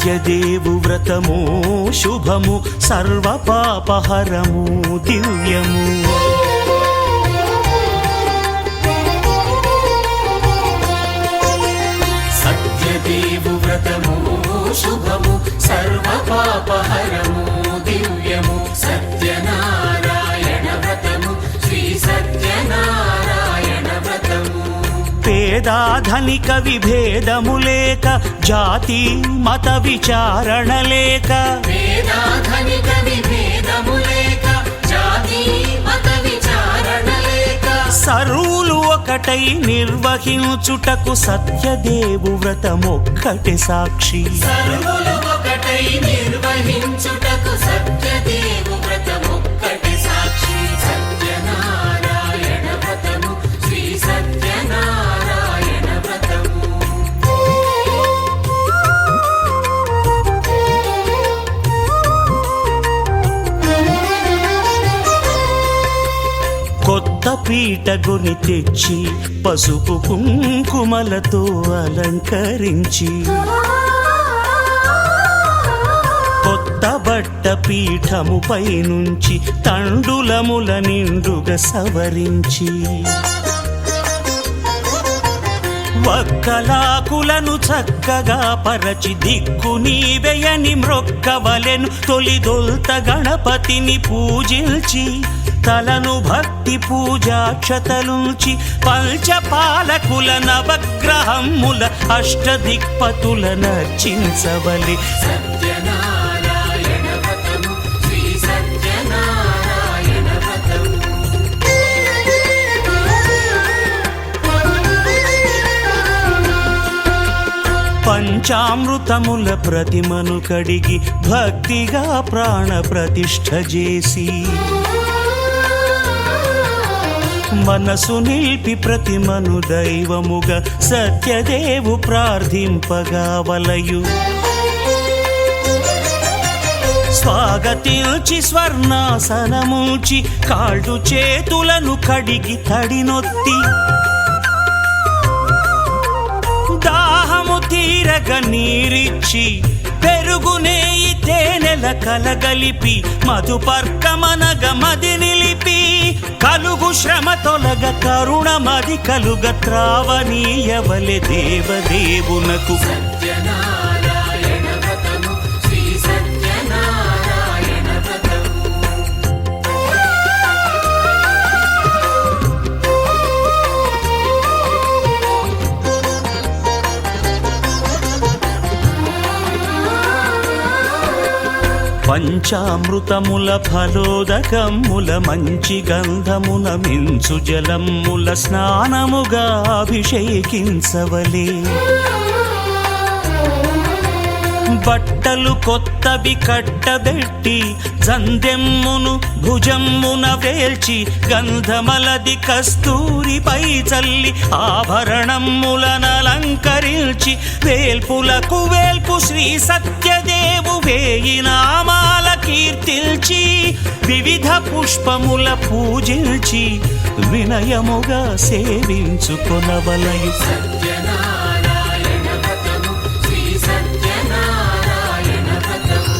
సత్యదేవు వ్రతము శుభము సర్వపాపహరము దివ్యము. సత్యదేవు వ్రతము శుభము సర్వపాపహరము దివ్యము. సత్యనారాయణ వ్రతము శ్రీ సత్యనారాయణ వ్రతము. పేదాధనిక విభేదము లేక జాతి మత విచారణ లేక పేదాధనిక విభేదము లేక జాతి మత విచారణ లేక సర్వులు ఒకటై నిర్వహించుటకు సత్యదేవు వ్రతమొక్కటి సాక్షి. సర్వులు ఒకటై నిర్వహించుటకు సత్యదేవు వ్రతమొక్కటి సాక్షి. సత్యనారాయణ వ్రతము శ్రీ సత్యనారాయణ వ్రతము. కొత్త పీటగుని తెచ్చి పసుపు కుంకుమలతో అలంకరించి కొత్త బట్ట పీఠముపై నుంచి తండులముల నిండుగా సవరించి వక్కలాకులను చక్కగా పరచి దిక్కు నీవెయని మ్రొక్కవలెను. తొలిదొల్త గణపతిని పూజించి తలను భక్తి పూజాక్షతలుంచి పంచపాలకుల నవగ్రహముల అష్టదిక్పతుల నర్చించవలి. సత్యనారాయణ వ్రతము శ్రీ సత్యనారాయణ వ్రతము. పంచామృతముల ప్రతిమను కడిగి భక్తిగా ప్రాణ ప్రతిష్ఠ చేసి మనసు నిలిపి ప్రతిమను దైవముగా సత్యదేవు ప్రార్థింపగా వలయు. స్వాగతించి స్వర్ణాసనముంచి కాళ్ళు చేతులను కడిగి తడినొత్తి దాహము తీరగ నీరిచ్చి పెరుగు నెయ్యి తేనెల కలగలిపి మధుపర్కమనగ మది నిలిపి కలుగు శ్రమ తొలగ కరుణ మది కలుగ త్రావనీయవలె దేవదేవునకు. సత్యనారాయణ వ్రతము శ్రీ సత్యనారాయణ వ్రతము. పంచామృతముల ఫలోదకముల మంచి గంధమున మించు జలముల స్నానముగా అభిషేకించవలే. బట్టలు కొత్తవి కట్టబెట్టి జందెమ్మును భుజమ్మున వేల్చి గంధమలది కస్తూరిపై చల్లి ఆభరణములనలంకరించి వేల్పులకు వేల్పు శ్రీ సత్యదేవు వేయి నామాల కీర్తిల్చి వివిధ పుష్పముల పూజించి వినయముగా సేవించుకొనవలయు. సత్యనారాయణ వ్రతము శ్రీ సత్యనారాయణ వ్రతము.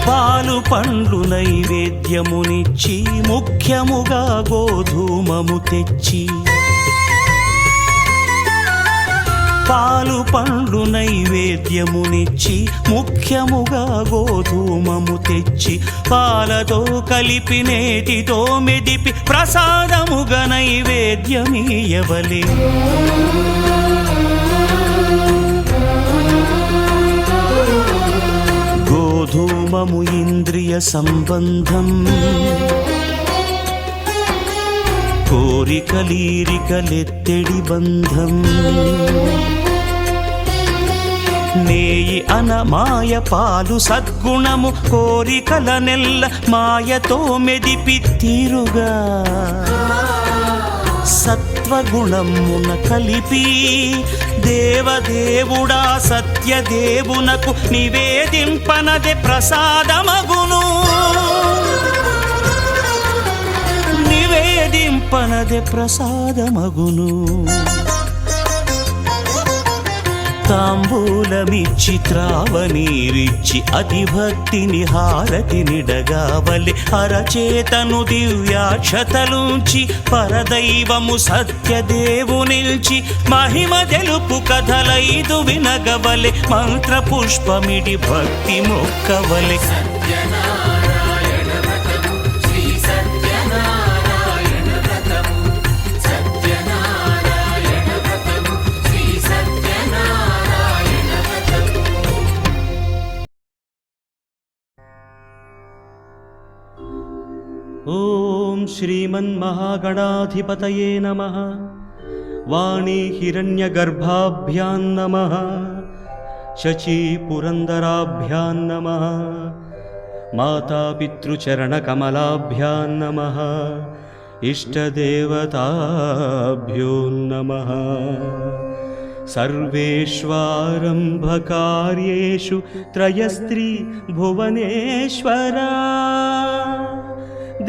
పాలు పండ్లు నైవేద్యమునిచ్చి ముఖ్యముగా గోధూమము తెచ్చి పాలు పండ్లు నైవేద్యమునిచ్చి ముఖ్యముగా గోధూమము తెచ్చి పాలతో కలిపి నేటితో మెదిపి ప్రసాదముగా నైవేద్యమీయవలే. గోధూమము ఇంద్రియ సంబంధం కోరికలీరికలెత్తెడి బంధం. నేయి అనమాయ పాలు సద్గుణము కోరికల నెల్ల మాయతో మెదిపి తీరుగా సత్వగుణమున కలిపి దేవదేవుడా సత్యదేవునకు నివేదింపనదే ప్రసాదమగును. నివేదింపనదే ప్రసాదమగును. తాంబూలమిచ్చి త్రావనీరిచ్చి అతిభక్తిని హారతి నిడగావలి అరచేతను దివ్యాక్షతలుంచి పరదైవము సత్యదేవునిల్చి మహిమ తెలుపు కథలైదు వినగవలె మంత్ర పుష్పమిడి భక్తి మొక్కవలె. సత్యనారాయణ వ్రతము శ్రీ సత్యనారాయణ వ్రతము సత్యనారాయణ వ్రతము శ్రీ సత్యనారాయణ వ్రతము. ఓం శ్రీమన్మహాగణాధిపతయే నమః. వాణీ హిరణ్యగర్భాభ్యాం నమః. శచీ పురందరాభ్యాం నమః. మాతాపితృచరణకమలాభ్యాం నమః. ఇష్టదేవతాభ్యో నమః. సర్వేష్వారంభకార్యేషు త్రయస్త్రీ భువనేశ్వరా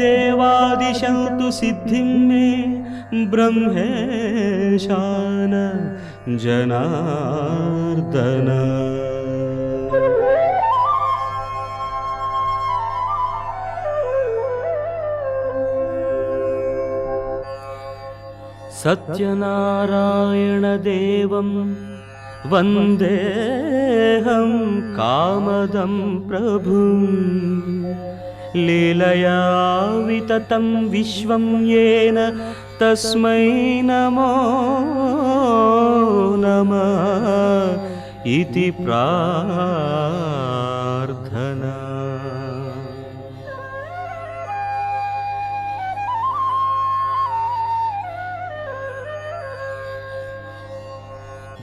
దేవాదిశంతు సిద్ధిం మే బ్రహ్మేశాన జనార్దన. సత్యనారాయణ దేవం వందేహం కామదం ప్రభుం. లీలయా వితతం విశ్వం యేన తస్మై నమో నమః ఇతి ప్రార్థనా.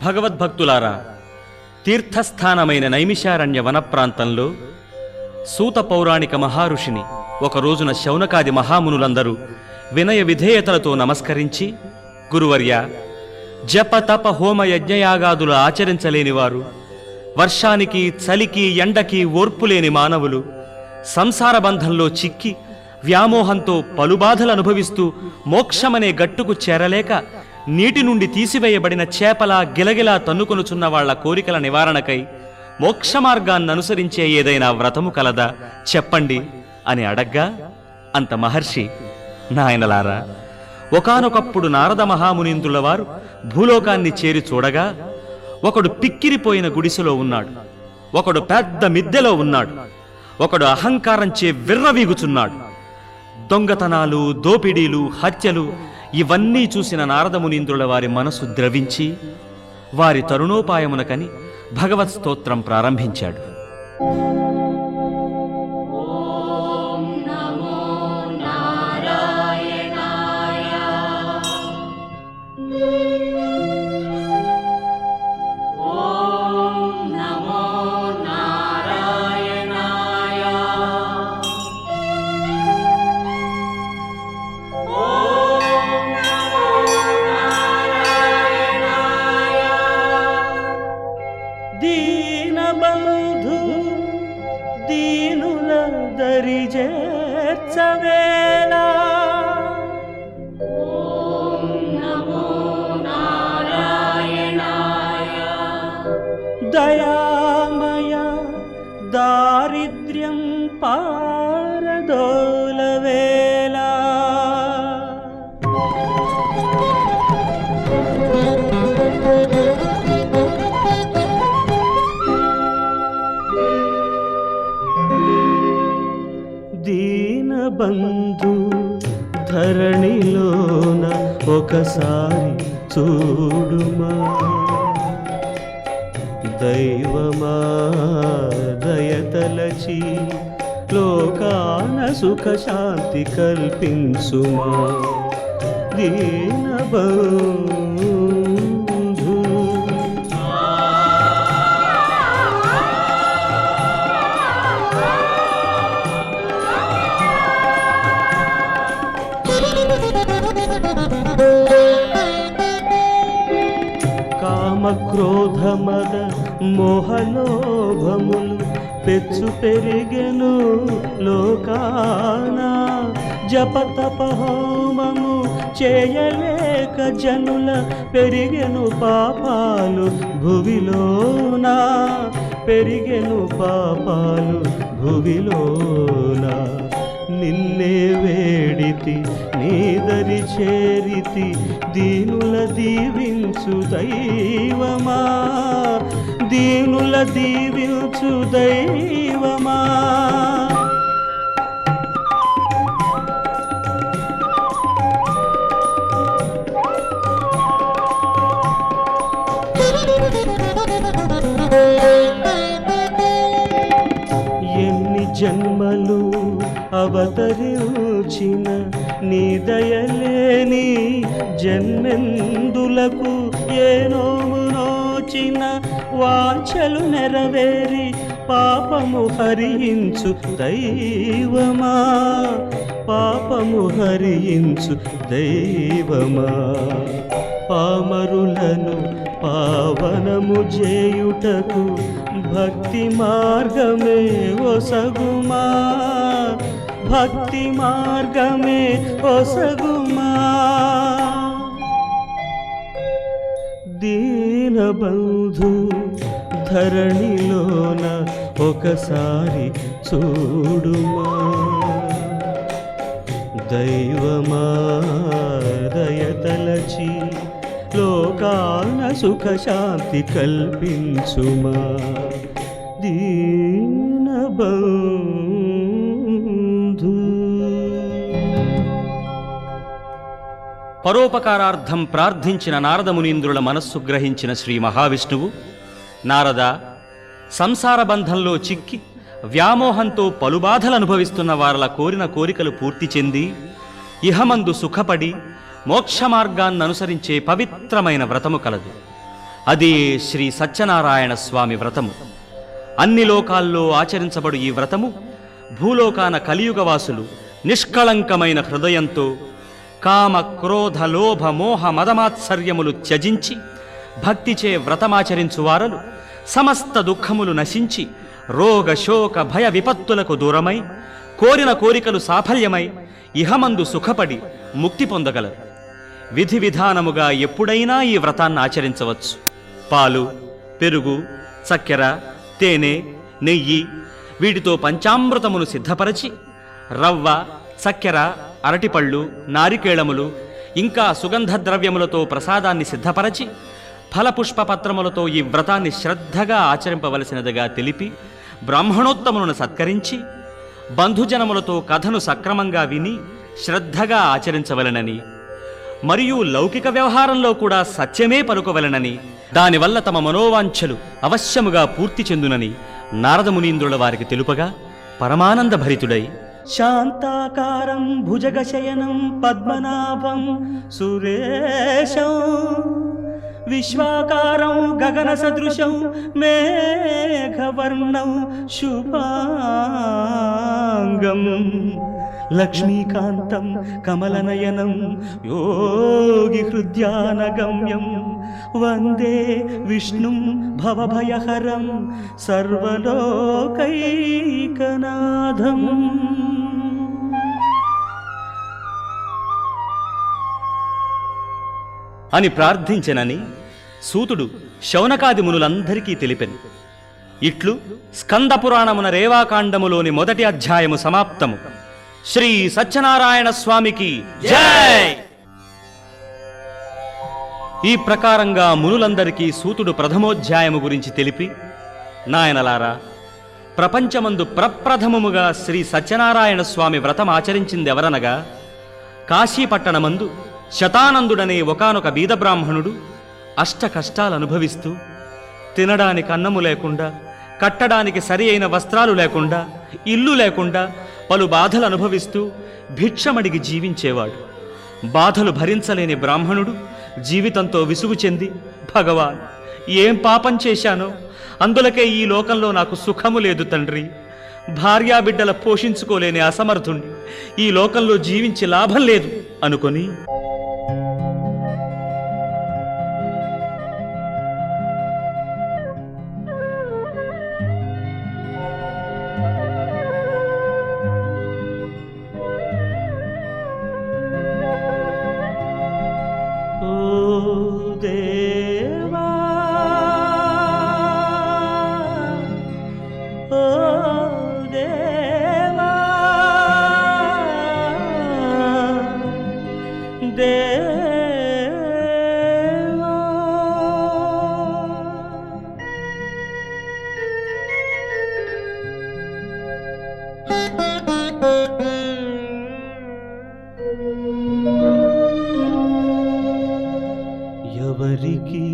భగవద్భక్తులారా, తీర్థస్థానమైన నైమిషారణ్య వన ప్రాంతంలో సూత పౌరాణిక మహారుషిని ఒక రోజున శౌనకాది మహామునులందరూ వినయ విధేయతలతో నమస్కరించి, గురువర్య, జప తప హోమ యజ్ఞయాగాదులు ఆచరించలేనివారు, వర్షానికి చలికి ఎండకి ఓర్పులేని మానవులు, సంసార బంధంలో చిక్కి వ్యామోహంతో పలుబాధలు అనుభవిస్తూ మోక్షమనే గట్టుకు చేరలేక నీటి నుండి తీసివేయబడిన చేపలా గిలగిలా తన్నుకొనుచున్న వాళ్ల కోరికల నివారణకై మోక్ష మార్గాన్ని అనుసరించే ఏదైనా వ్రతము కలదా చెప్పండి అని అడగ్గా, అంత మహర్షి, నాయనలారా, ఒకానొకప్పుడు నారద మహామునీంద్రుల వారు భూలోకాన్ని చేరి చూడగా ఒకడు పిక్కిరిపోయిన గుడిసెలో ఉన్నాడు, ఒకడు పెద్ద మిద్దెలో ఉన్నాడు, ఒకడు అహంకారంచే విర్రవీగుచున్నాడు. దొంగతనాలు, దోపిడీలు, హత్యలు ఇవన్నీ చూసిన నారదమునీంద్రుల వారి మనసు ద్రవించి వారి తరుణోపాయమునకని భగవత్ స్తోత్రం ప్రారంభించాడు. దీనబంధు దీనుల దరిజేర్చవేళ దయామయ దారిద్ర్యం పారదోలవేళ దీనబంధు ధరణిలోన ఒకసారి చూడుమా, దైవమా దయతలచి లోకాన సుఖ శాంతి కల్పించుమా. దీనబంధు కామక్రోధమద మోహలోభములు పెచ్చు పెరిగెను లోకాన. జపతపహోమము చేయలేక జనుల పెరిగెను పాపాలు భువిలోన. పెరిగెను పాపాలు భువిలోన. నిన్నే వేడితి నీదరి చేరితి దీనుల దీవించు దైవమా. దీనుల దీవించు దైవమా. ఎన్ని జన్మలు అవతరించిన నీ దయలేని జన్మెందులకు ఏ నోము నోచిన వాంఛలు నెరవేరి పాపము హరించు దైవమా. పాపము హరించు దైవమా. పామరులను పావనము చేయుటకు భక్తి మార్గమే ఒసగుమా. భక్తి మార్గమే ఒసగుమా. దీనబంధు ధరణిలోన ఒకసారి చూడుమా. దైవమా దయతలచి లోకాన సుఖశాంతి కల్పించుమా. దీనబంధు. పరోపకారార్థం ప్రార్థించిన నారద మునీంద్రుల మనస్సు గ్రహించిన శ్రీ మహావిష్ణువు, నారద, సంసార బంధంలో చిక్కి వ్యామోహంతో పలుబాధలు అనుభవిస్తున్న వారల కోరిన కోరికలు పూర్తి చెంది ఇహమందు సుఖపడి మోక్ష మార్గాన్ని అనుసరించే పవిత్రమైన వ్రతము కలదు. అది శ్రీ సత్యనారాయణ స్వామి వ్రతము. అన్ని లోకాల్లో ఆచరించబడు ఈ వ్రతము భూలోకాన కలియుగవాసులు నిష్కళంకమైన హృదయంతో కామ క్రోధ లోభ మోహ మదమాత్సర్యములు త్యజించి భక్తిచే వ్రతమాచరించువారలు సమస్త దుఃఖములు నశించి రోగ శోక భయ విపత్తులకు దూరమై కోరిన కోరికలు సాఫల్యమై ఇహమందు సుఖపడి ముక్తి పొందగలరు. విధి విధానముగా ఎప్పుడైనా ఈ వ్రతాన్ని ఆచరించవచ్చు. పాలు, పెరుగు, చక్కెర, తేనె, నెయ్యి వీటితో పంచామృతమును సిద్ధపరచి రవ్వ, చక్కెర, అరటిపళ్ళు, నారికేళములు ఇంకా సుగంధ ద్రవ్యములతో ప్రసాదాన్ని సిద్ధపరచి ఫలపుష్పపత్రములతో ఈ వ్రతాన్ని శ్రద్ధగా ఆచరింపవలసినదిగా తెలిపి బ్రాహ్మణోత్తములను సత్కరించి బంధుజనములతో కథను సక్రమంగా విని శ్రద్ధగా ఆచరించవలెనని మరియు లౌకిక వ్యవహారంలో కూడా సత్యమే పలుకవలెనని దానివల్ల తమ మనోవాంఛలు అవశ్యముగా పూర్తి చెందునని నారదమునీంద్రుల వారికి తెలుపగా పరమానంద భరితుడై శాంతాకారం భుజగశయనం పద్మనాభం సురేశం విశ్వాకారం గగన సదృశం మేఘవర్ణం శుభాంగం లక్ష్మీకాంతం కమలనయనం యోగి హృద్యానగమ్యం వందే విష్ణుం భవభయహరం సర్వలోకైకనాథం. అని ప్రార్థించెనని సూతుడు శౌనకాది మునులందరికీ తెలిపెను. ఇట్లు స్కందపురాణమున రేవాకాండములోని మొదటి అధ్యాయము సమాప్తము. శ్రీ సత్యనారాయణ స్వామికి జై. ఈ ప్రకారంగా మునులందరికీ సూతుడు ప్రథమోధ్యాయము గురించి తెలిపి, నాయనలారా, ప్రపంచమందు ప్రప్రథమముగా శ్రీ సత్యనారాయణ స్వామి వ్రతం ఆచరించిందెవరనగా కాశీపట్టణమందు శతానందుడనే ఒకానొక బీదబ్రాహ్మణుడు అష్ట కష్టాలు అనుభవిస్తూ తినడానికి అన్నము లేకుండా, కట్టడానికి సరి అయిన వస్త్రాలు లేకుండా, ఇల్లు లేకుండా పలు బాధలు అనుభవిస్తూ భిక్షమడిగి జీవించేవాడు. బాధలు భరించలేని బ్రాహ్మణుడు జీవితంతో విసుగు చెంది, భగవాన్, ఏం పాపం చేశానో అందులకే ఈ లోకంలో నాకు సుఖము లేదు తండ్రి. భార్యాబిడ్డల పోషించుకోలేని అసమర్థుణ్ణి, ఈ లోకంలో జీవించి లాభం లేదు అనుకొని ఎవరికి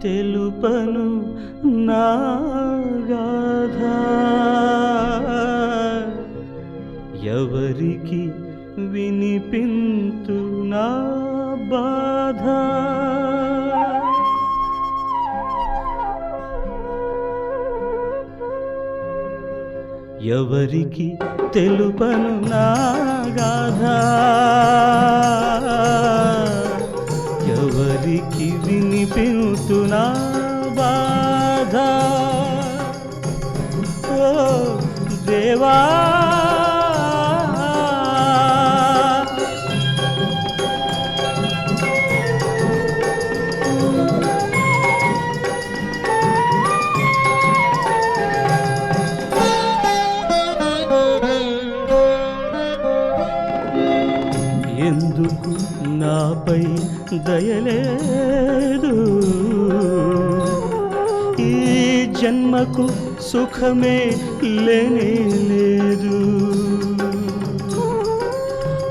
తెలుపను నా గాథ, ఎవరికి వినిపింతు నా బాధ, ఎవరికి తెలుపను నా గాథ, ఎవరికి వినిపింతు నా బాధ. ఓ దేవా, ఎందుకు నాపై దయలేదు, ఈ జన్మకు సుఖమే లేనే లేదు.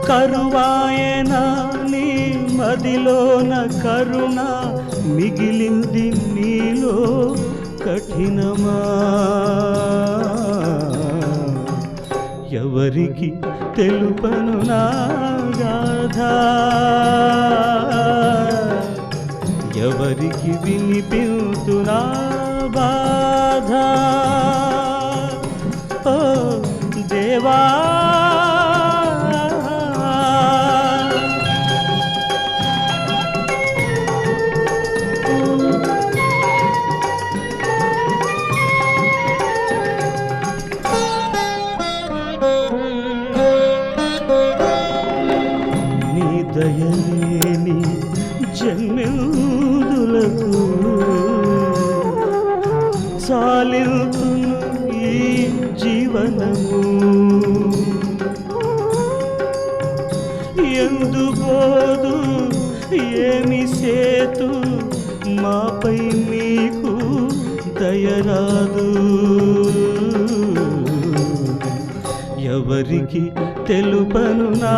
కరువాయన నీ మదిలోన కరుణ, మిగిలింది నీలో కఠినమా. ఎవరికి తెలుపను నా గాథ, ఎవరికి వినిపింతు నా బాధ. ఓ దేవా, దయలేని జన్మేదులకు చాలిల్తును ఈ జీవనము. ఎందుబోదు ఏమి సేతు, మాపై నీకు దయరాదు. ఎవరికి తెలుపను నా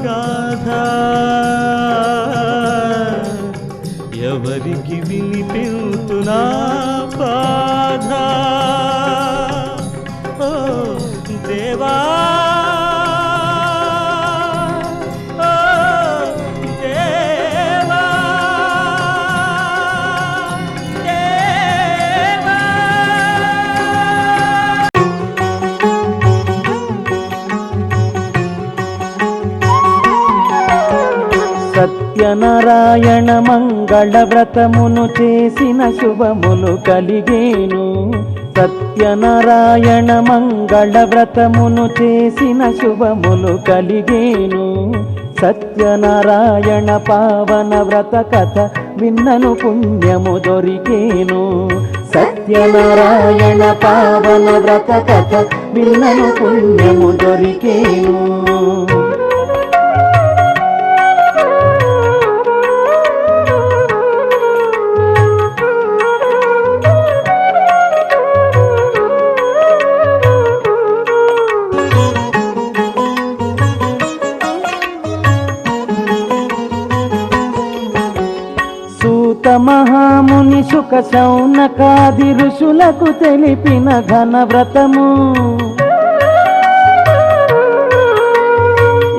గాథ, ఎవరికి వినిపింతు నా బాధ. ఓ దేవా, ఓ దేవా, దేవా. సత్యనారాయణ మంగళ వ్రతమును చేసిన శుభములు కలిగేను. సత్యనారాయణ మంగళ వ్రతమును చేసిన శుభములు కలిగేను. సత్యనారాయణ పావన వ్రత కథ విన్నను పుణ్యము దొరికేను. సత్యనారాయణ పావన వ్రత కథ విన్నను పుణ్యము దొరికేను. మహాముని శుక శౌనకాది ఋషులకు తెలిపిన ఘన వ్రతము.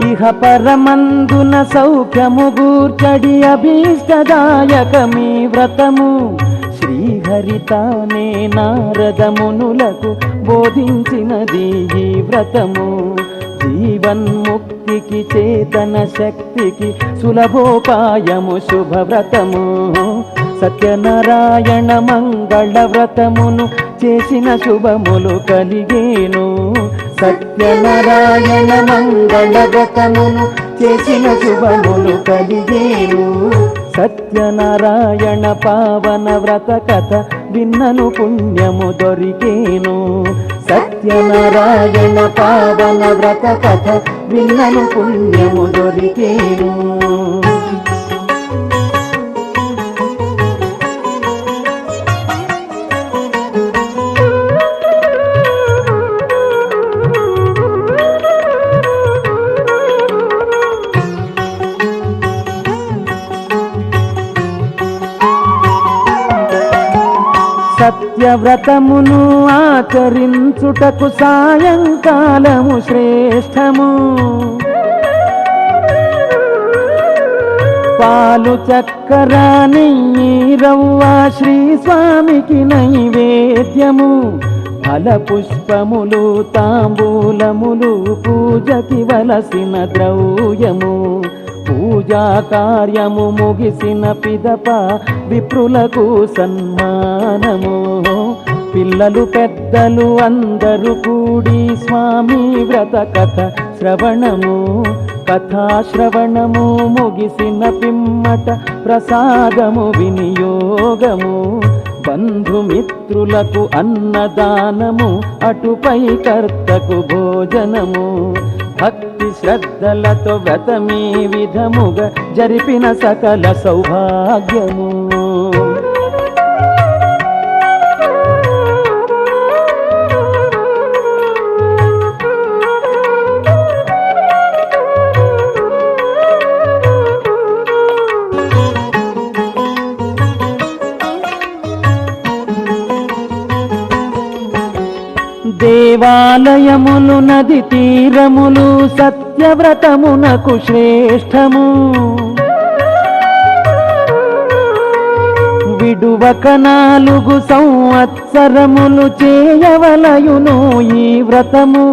ఇహ పరమందున సౌఖ్యము గూర్చడి అభీష్టదాయకమీ వ్రతము. శ్రీహరితానే నారదమునులకు బోధించినది ఈ వ్రతము. జీవన్ముక్తికి చేతన శక్తికి సులభోపాయము శుభవ్రతము. సత్యనారాయణ మంగళ వ్రతమును చేసిన శుభములు కలిగేను. సత్యనారాయణ మంగళ వ్రతమును చేసిన శుభములు కలిగేను. సత్యనారాయణ పావన వ్రత కథ విన్నను పుణ్యము దొరికేను. సత్యనారాయణ పావన వ్రత కథ విన్నను పుణ్యము దొరికేను. సత్యవ్రతమును ఆచరించుటకు సాయంకాలము శ్రేష్టము. పాలు చక్కెర నెయ్యి రవ్వ శ్రీ స్వామికి నైవేద్యము. ఫల పుష్పములు తాంబూలములు పూజకి వలసిన ద్రవ్యము. పూజా కార్యము ముగిసిన పిదప విప్రులకు సన్మానము. పిల్లలు పెద్దలు అందరూ కూడి స్వామి వ్రత కథ శ్రవణము. కథాశ్రవణము ముగిసిన పిమ్మట ప్రసాదము వినియోగము. బంధుమిత్రులకు అన్నదానము అటుపై కర్తకు భోజనము. భక్తి శ్రద్ధలతో వ్రతమీ విధముగా జరిపిన సకల సౌభాగ్యము. దేవాలయములు నది తీరములు సత్యవ్రతమునకు శ్రేష్టము. విడువక 4 సంవత్సరములు చేయవలయును ఈ వ్రతము.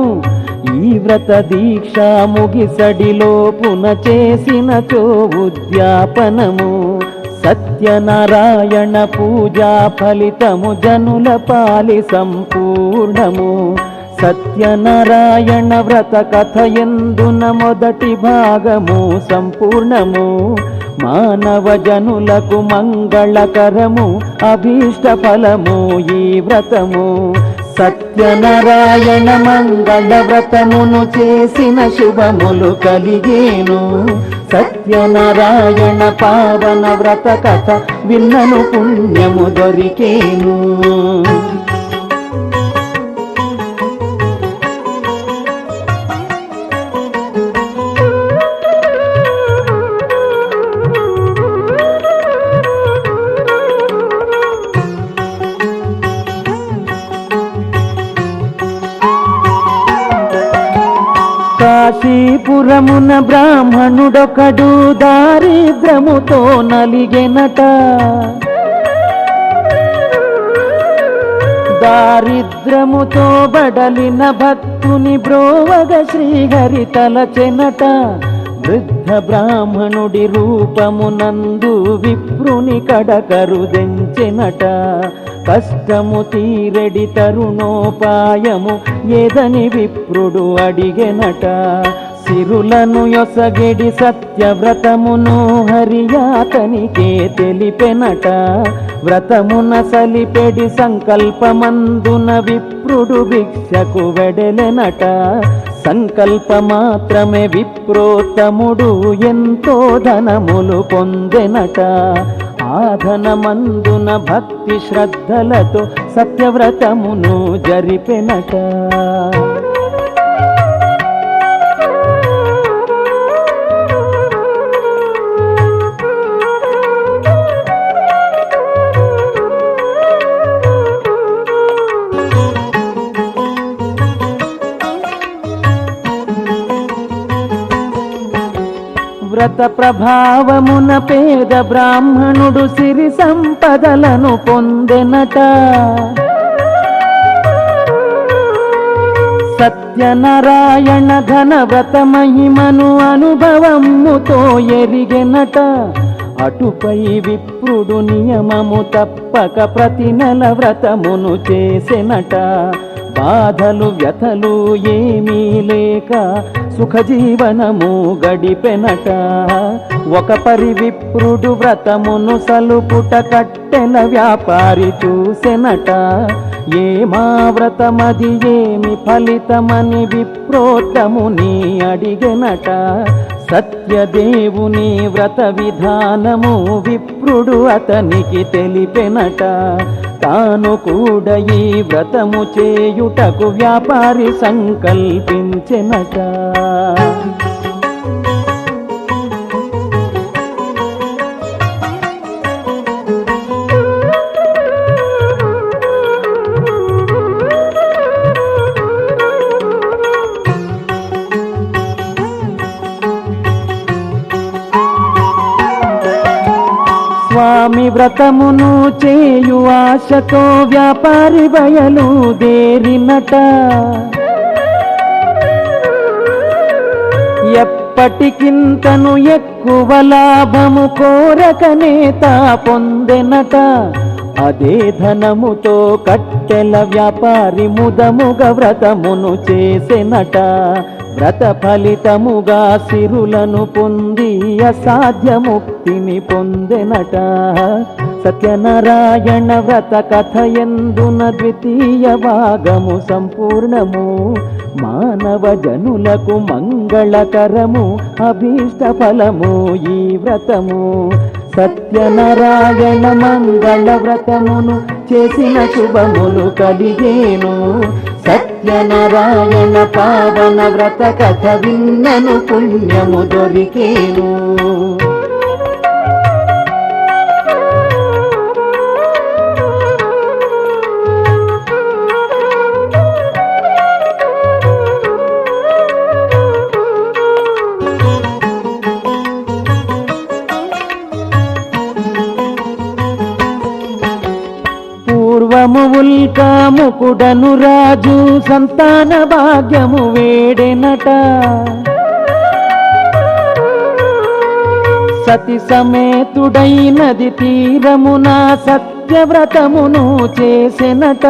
ఈ వ్రత దీక్ష ముగిసడిలోపున చేసినచో ఉద్యాపనము. సత్యనారాయణ పూజా ఫలితము జనుల పాలి సంపూర్ణము. సత్యనారాయణ వ్రత కథ ఎందున మొదటి భాగము సంపూర్ణము. మానవ జనులకు మంగళకరము అభీష్ట ఫలము ఈ వ్రతము. సత్యనారాయణ మంగళ వ్రతమును చేసిన శుభములు కలిగేను. సత్యనారాయణ పావన వ్రత కథ విన్నను పుణ్యము దొరికేను. కాశీపురమున బ్రాహ్మణుడొకడు దారిద్రముతో నలిగెనట. దారిద్రముతో బడలిన భక్తుని బ్రోవగ శ్రీహరి తలచెనట. వృద్ధ బ్రాహ్మణుడి రూపమునందు విప్రుని కడకరుదెంచెనట. కష్టము తీరెడి తరుణోపాయము ఏదని విప్రుడు అడిగెనట. సిరులను యొసగెడి సత్యవ్రతమును హరియాతనికే తెలిపెనట. వ్రతమున సలిపెడి సంకల్పమందున విప్రుడు భిక్షకు వెడలెనట. సంకల్పమాత్రమే విప్రోత్తముడు ఎంతో ధనములు పొందెనట. ఆధనమందున భక్తి శ్రద్ధలతో సత్యవ్రతమును జరిపెనట. వ్రత ప్రభావమున పేద బ్రాహ్మణుడు సిరి సంపదలను పొందెనట. సత్యనారాయణ ఘన వ్రత మహిమను అనుభవముతో ఎరిగెనట. అటుపై విప్రుడు నియమము తప్పక ప్రతి నెల వ్రతమును చేసెనట. బాధలు వ్యథలు ఏమీ లేక సుఖజీవనము గడిపెనట. ఒక పరి విప్రుడు వ్రతమును సలుపుట కట్టెల వ్యాపారి చూసెనట. ఏమా వ్రతమది ఏమి ఫలితమని విప్రోత్తముని అడిగెనట. సత్యదేవుని వ్రత విధానము విప్రుడు అతనికి తెలిపెనట. తాను కూడా ఈ వ్రతము చేయుటకు వ్యాపారి సంకల్పించెనట. స్వామి వ్రతమును చేయు ఆశతో వ్యాపారి బయలుదేరినట. ఎప్పటికింతను ఎక్కువ లాభము కోరకనే తా పొందెనట. అదే ధనముతో కట్టెల వ్యాపారి ముదముగ వ్రతమును చేసెనట. వ్రత ఫలితముగా సిరులను పొంది అసాధ్య ముక్తిని పొందెనట. సత్యనారాయణ వ్రత కథ ఎందున ద్వితీయ భాగము సంపూర్ణము. మానవ జనులకు మంగళకరము అభీష్ట ఫలము ఈ వ్రతము. సత్యనారాయణ మంగళ వ్రతమును చేసిన శుభములు కలిగేను. సత్యనారాయణ పావన వ్రత కథ విన్నను పుణ్యము దొరికేను. పూర్వము ఉల్కాముకుడను రాజు సంతాన భాగ్యము వేడెనట. సతి సమేతుడైనది తీరమున సత్యవ్రతమును చేసెనట.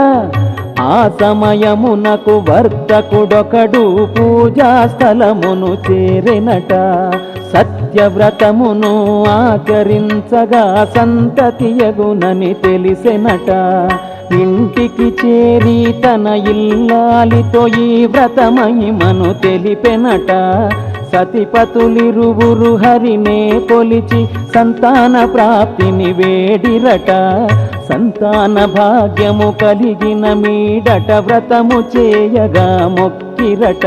ఆ సమయమునకు వర్తకుడొకడు పూజా స్థలమును చేరెనట. సత్యవ్రతమును ఆచరించగా సంతతియగునని తెలిసెనట. ఇంటికి చేరి తన ఇల్లాలితో ఈ వ్రతమహిమను తెలిపెనట. సతిపతులిరువురు హరినే కొలిచి సంతాన ప్రాప్తిని వేడిరట. సంతాన భాగ్యము కలిగిన మీడట వ్రతము చేయగా మొక్కిరట.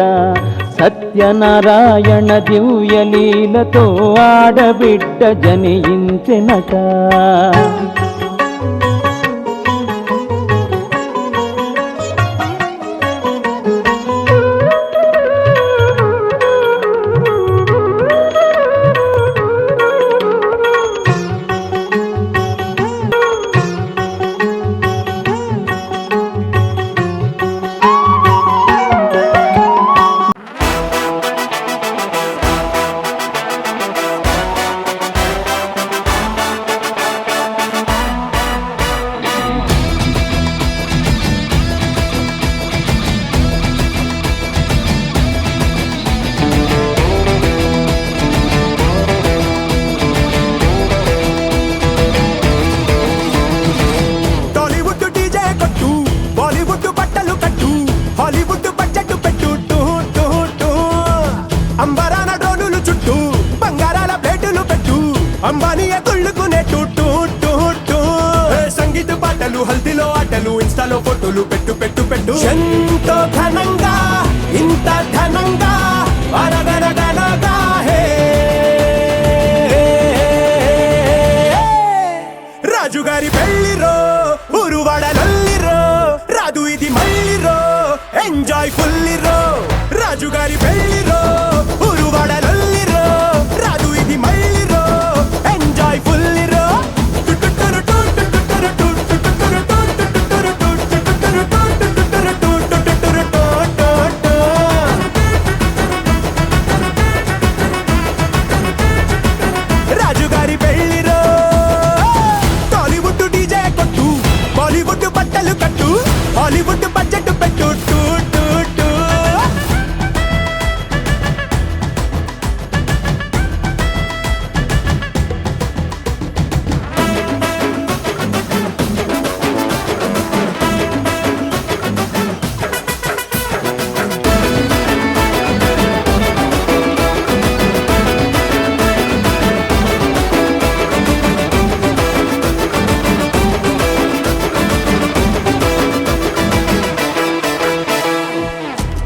సత్యనారాయణ దివ్యలీలతో ఆడబిడ్డ జనించెనట. అంబానీయ తుళ్ళుకునే టూటూ టూటూ. సంగీత పాటలు హల్దీలో ఆటలు ఇన్స్టాలో ఫోటోలు పెట్టు పెట్టు పెట్టు. ఎంతో ఘనంగా ఇంత ఘనంగా అరగరగనగా హే రాజుగారి పెళ్లిరో ఊరువాడలల్లిరో రాదు ఇది మళ్ళీరో ఎంజాయ్ ఫుల్లిరో. రాజుగారి పెళ్లిరో ఊరువాడలల్లిరో రాదు ఇది మళ్ళీరో ఎంజాయ్ ఫుల్లిరో. రాజుగారి పెళ్లిరో టాలీవుడ్ డీజే కొట్టు బాలీవుడ్ బట్టలు కట్టు హాలీవుడ్ బడ్జెట్ పెట్టు టూ టూ టూ.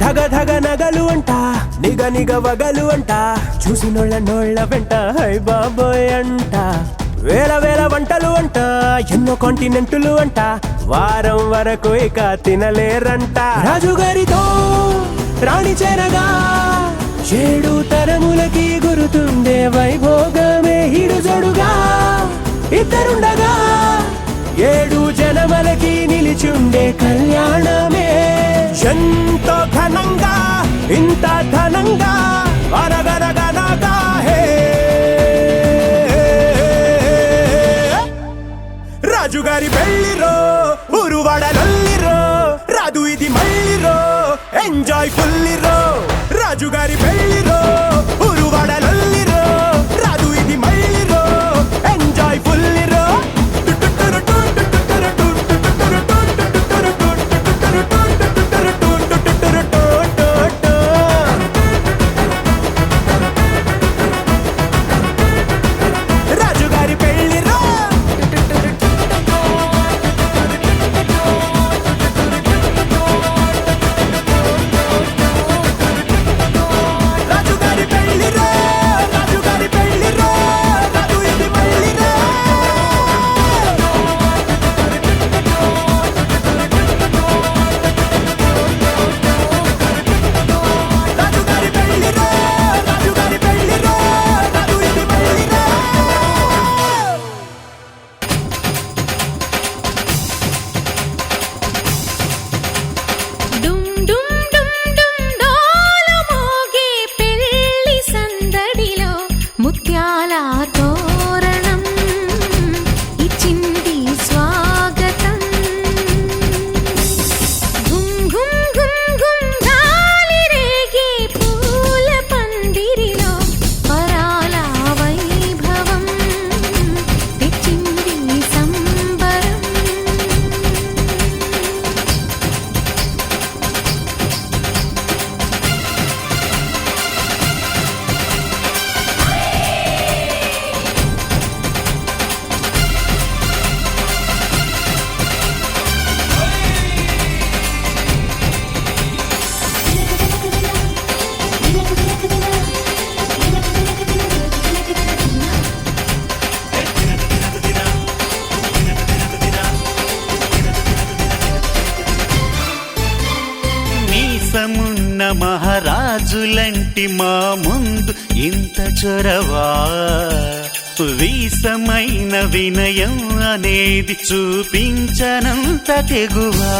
ధగ ధగ నగలు అంట నిగ నిగ వగలు అంట చూసినోళ్ళ నోళ్ళ వెంట హై బాబోయ్ అంట. వేల వేల వంటలు అంట ఎన్నో కాంటినెంటులు అంట వారం వరకు ఇక తినలేరంట. రాజుగారితో రాణి చేరగా 7 తరములకి గురుతుండే వైభోగమే హిడు జడుగా ఇద్దరుండగా 7 జనమలకి నిలిచుండే కళ్యాణమే ఎంతో ఘనంగా ఇంత ఘనంగా అరగరగనగా హే రాజుగారి పెళ్లిరో ఊరువాడలల్లిరో రాదు ఇది మళ్ళీరో ఎంజాయ్ ఫుల్లిరో రాజుగారి పెళ్లిరో ఊరువాడలల్లిరో రాదు ఇది మళ్ళీరో ఎంజాయ్ ఫుల్లిరో రాజుగారి పెళ్లిరో రాజుగారి పెళ్లిరో రాజుగారి పెళ్లిరో రాదు ఇది మళ్ళీరో రాజుగారి పెళ్లిరో రాజుగారి పెళ్లిరో రాదు ఇది మళ్ళీరో డుమ్ డుమ్ డుమ్ డుమ్ డోలు మోగే పెళ్లి సందడిలో ముత్యాల తోరణం ఇచ్చింది స్వాగతం గుమ్ గుమ్ గుమ్ గుమ్ గాలి రేగే పూల పందిరిలో వరాల వైభవం తెచ్చింది సంబరం మీసమున్న మహారాజులంటి మా ముందు ఇంత చొరవా వీసమైన వినయం అనేది చూపించనంత తెగువా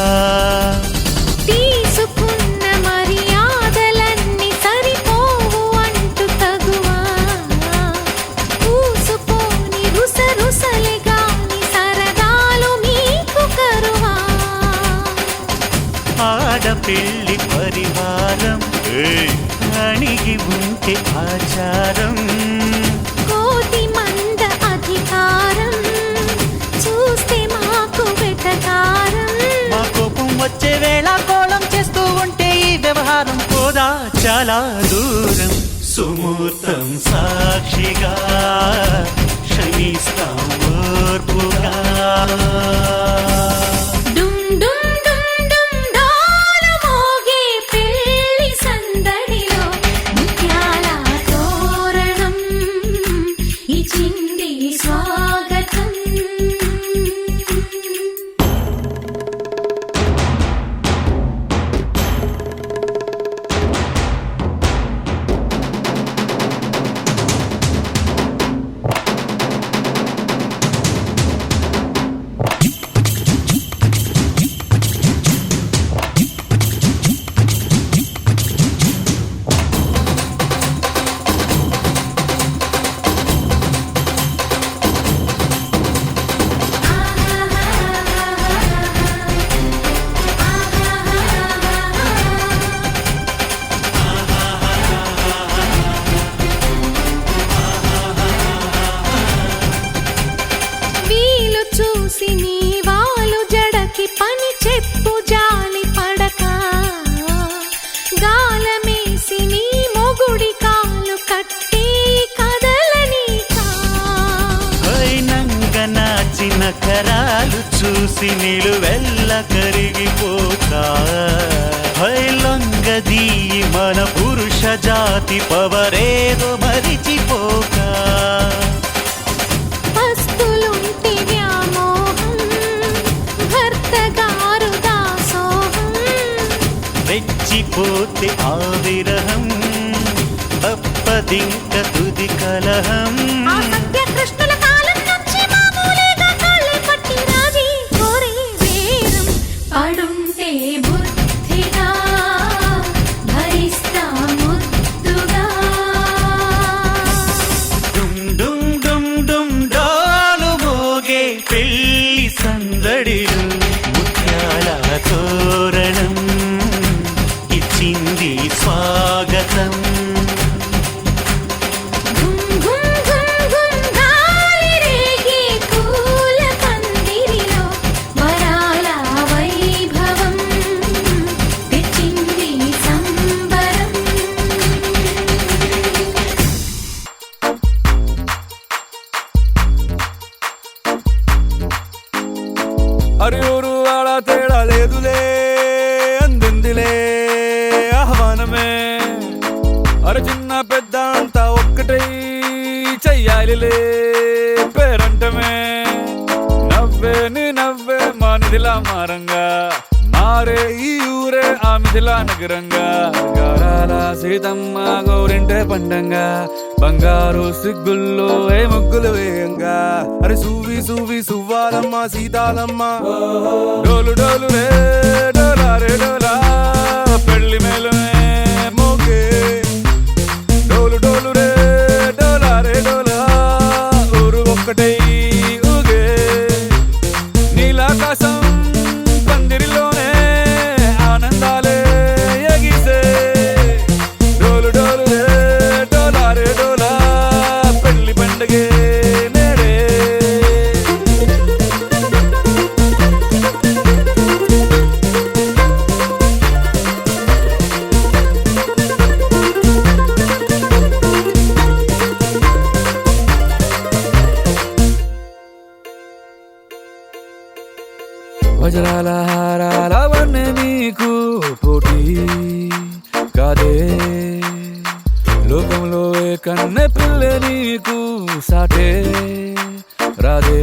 తీసుకున్న మర్యాదలన్నీ సరిపోవు అంటూ తగువా పూసుపోని రుసరుసలే గాని సరదాలు మీకు కరువా ఆడపిల్లి పరివారం అణిగి ఉంటే ఆచారం కోటి మంద అధికారం చూస్తే మాకు వెటకారం మా కోపం వచ్చే వేళ కోళం చేస్తూ ఉంటే ఈ వ్యవహారం పోదా చాలా దూరం సుమూర్తం సాక్షిగా క్షమిస్తాం ఓర్పుగా డుమ్ డుమ్ డుమ్ డుమ్ డోలు మోగే పెళ్లి సందడిలో ముత్యాల తోరణం ఇచ్చింది స్వాగతం వీలు చూసి నీ వాలు జడకి పని చెప్పు జాలి పడక గాలమేసి నీ మొగుడి కాలు కట్టి కదలనీకా నంగ నాచిన కరాలు చూసి నిలువెల్ల కరిగిపోతా లొంగదీ మన పురుష జాతి పవరేదో మరిచిపోక పస్తులుంటి వ్యామోహం భర్త గారు దాసోహం రెచ్చిపోతే ఆ విరహం తప్పదింక తుది కలహం ఆ సత్య కృష్ణుల కాలం నుంచి మామూలు మారంగా మారే ఈ ఊరే ఆ మిథిలా నగరంగా గారాల సీతమ్మ గోరింటే పండంగా బంగారు సిగ్గుల్లో ఏ ముగ్గులు వేయంగా అరే సూవి సూవి సువ్వాలమ్మ సీతాలమ్మ డోలు డోలు రే డోలా రే డోలా పెళ్లి మేళమే మోగే డోలు డోలు రే డోలా రే డోలా ఊరు ఒక్కటై ఊగే నీలాకాశం పందిరిలోనే ఆనందాలే ఎగిసే డోలు డోలు రే డోలా రే డోలా పెళ్లి పండగే నేడే వజ్రాల హారాల వన్నె నీకు పోటీ కాదే లోకంలో ఏ కన్నె పిల్ల నీకు సాటే రాదే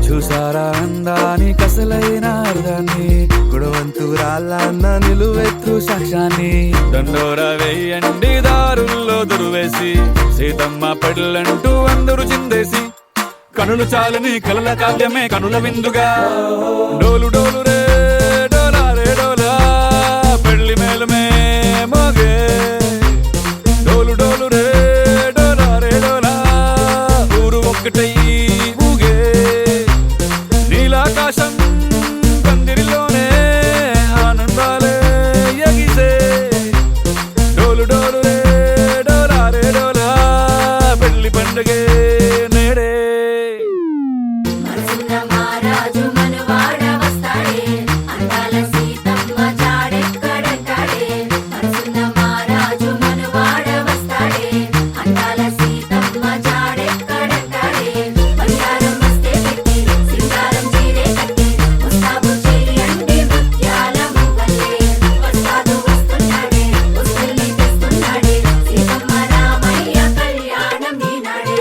చూసారా అందాని కసలైన అర్థాన్ని గుణవంతురాలన్న నిలువెత్తు సాక్ష్యాన్ని దండోర వేయండి దారుల్లో దురువేసి సీతమ్మ పెళ్ళంటూ అందరూ చిందేసి కనులు చాలని కలల కావ్యమే కనుల విందుగా డోలు డోలు రే డోలా రే డోలా పెళ్లి మేళమే మోగే డోలు డోలు రే డోలా రే డోలా ఊరు ఒక్కటై ఊగే నీలాకాశం పందిరిలోనే ఆనందాలే ఎగిసే డోలు డోలు రే డోలా రే డోలా పెళ్లి పండగే నేడే మనసున్న మహారాజు మనవాడ వస్తాడే అందాల సీతమ్మ జాడెక్కడంటాడే మనసున్న మహారాజు మనవాడ వస్తాడే అందాల సీతమ్మ జాడెక్కడంటాడే బంగారం వస్తే పెట్టి సింగారం చీరే కట్టి ముస్తాబు చెయ్యండి ముత్యాల మువ్వలే వస్తాడు వస్తున్నాడే వస్తుల్ని తెస్తున్నాడే సీతమ్మ రామయ్య కళ్యాణం ఈనాడే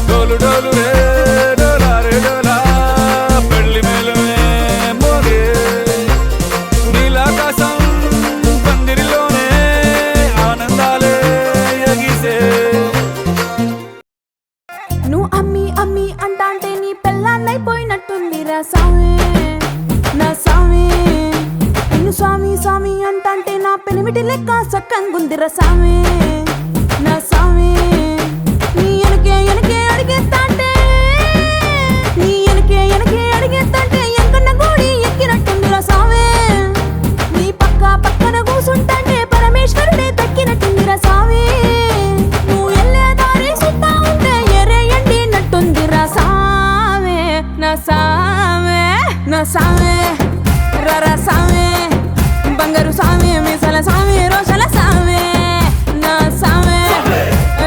డోలు డోలు రే డోలా రే డోలా పెళ్లి మేళమే మోగే నీలాకాశం పందిరిలోనే ఆనందాలే ఎగిసే నువ్వు అమ్మి అమ్మి అంటాంటే నీ పెళ్ళాన్నైపోయినట్టుంది రా సామి నా సామి నిన్ను స్వామి స్వామి అంటాంటే నా పెనిమిటి లెక్క సక్కంగుందిరా సామి నా సామి నీ ఎనకే ఎనకే అడిగేస్తాంటే నీ ఎనకే ఎనకే అడిగేస్తాంటే ఎంకన్న గూడి ఎక్కినట్టుందిరా సామి నీ పక్క పక్కన కూసుంటాంటే పరమేశ్వరుడే దక్కినట్టుందిరా సామి నువ్వు ఎల్లే దారి సుత్తా ఉంటే ఎరే ఎండినట్టుందిరా సామే నా సామే నా సామే రర సామే బంగారు సామే మీసల సామే రోషల సామే నా సామే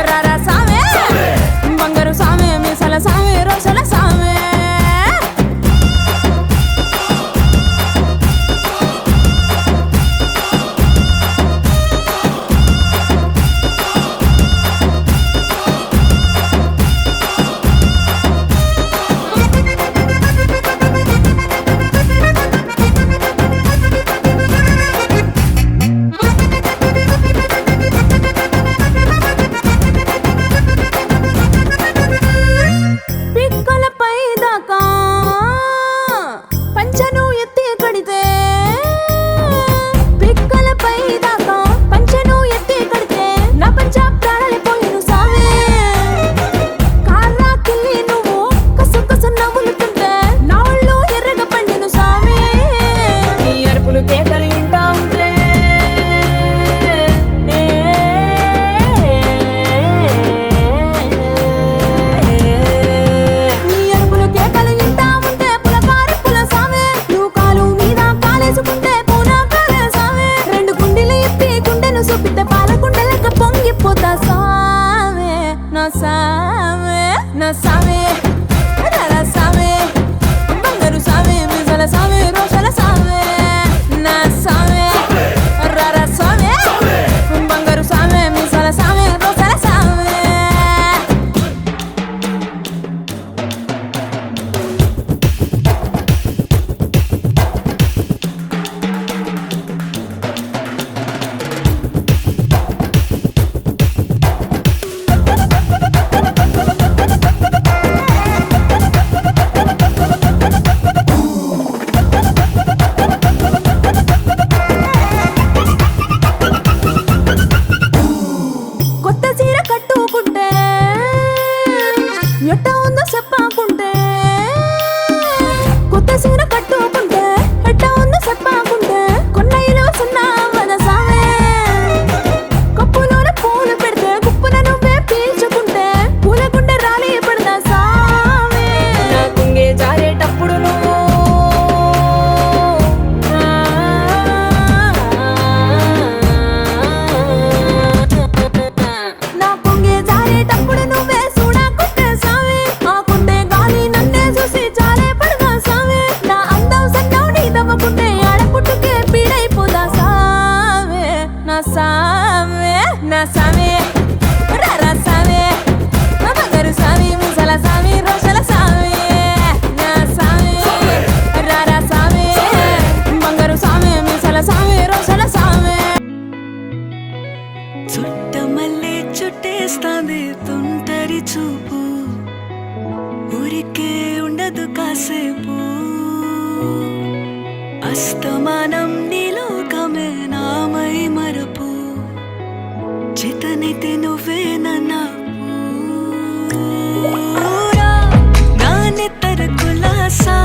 రర సామే బంగారు సామే మీసల సామే రోషల సామే పిక్కలపై దాకా పంచను ఎత్తి కడితే పిక్కలపై దాకా పంచను ఎత్తి కడితే నా పంచ ప్రాణాలు పోయిను సామే కాళ్ళ కిల్లి నువ్వు కసు కసు నవ్వులుతుంటే నా ఒళ్ళు ఎర్రగా పండిను సామే నీ అరుపులు కేకలు వింటా ఉంటే నీ అరుపులు కేకలు వింటా ఉంటే పులకారి పుల సామే నువ్వు కాలు మీద కాలేసుకుంటే పూనా కాలే సామే రెండు గుండెలు ఇప్పి గుండెను చూపితే పాల గుండెలక పొంగిపోతా సామే నా సామే నా సామే రర సామే బంగారు సామే మిజల సామే రోషల సామే కాసేపు అస్తమానం నీలోకమే నామై మరపు చేతనైతే నువ్వే నన్నా నా నెత్తర కులాసా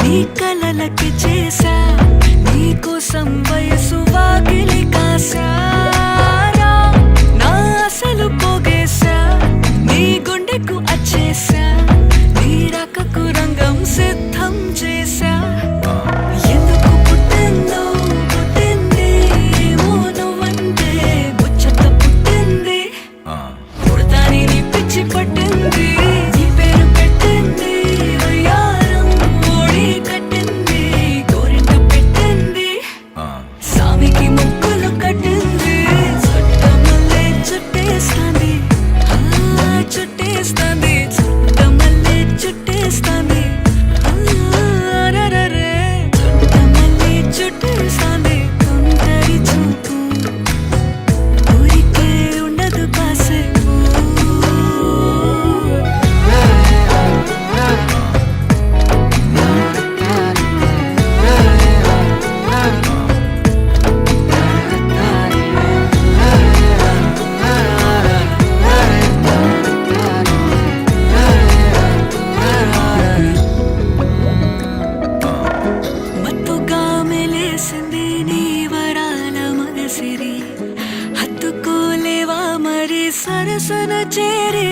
నీ కలలకి చేసా నీ కోసం వయసు వాకిలి కాసా నా అసలు పోగేసా నీ గుండెకు అచ్చేసా నీ రకకు రంగం సిద్ధం చేసా ఎందుకు పుట్టిందో పుట్టింది ఏమో నువ్వంటే ముచ్చట పుట్టింది పుడతాని నీ పిచ్చి పట్టింది నీ పేరు పెట్టింది వయ్యారం ఓడి కట్టింది గోరింట పెట్టింది సామికి ముక్కులు కట్టింది చుట్టమల్లే చుట్టేస్తాంది చుట్టేస్తాంది చుట్టమల్లే చుట్టేస్తాంది రరరే చుట్టమల్లే చుట్టేస్తాంది కొందరి చూపు ఊరికే ఉండదు కాసేపు మత్తుగా మెలేసింది నీ వరాల మనసిరి హత్తుకోలేవా మరి సరసన చేరి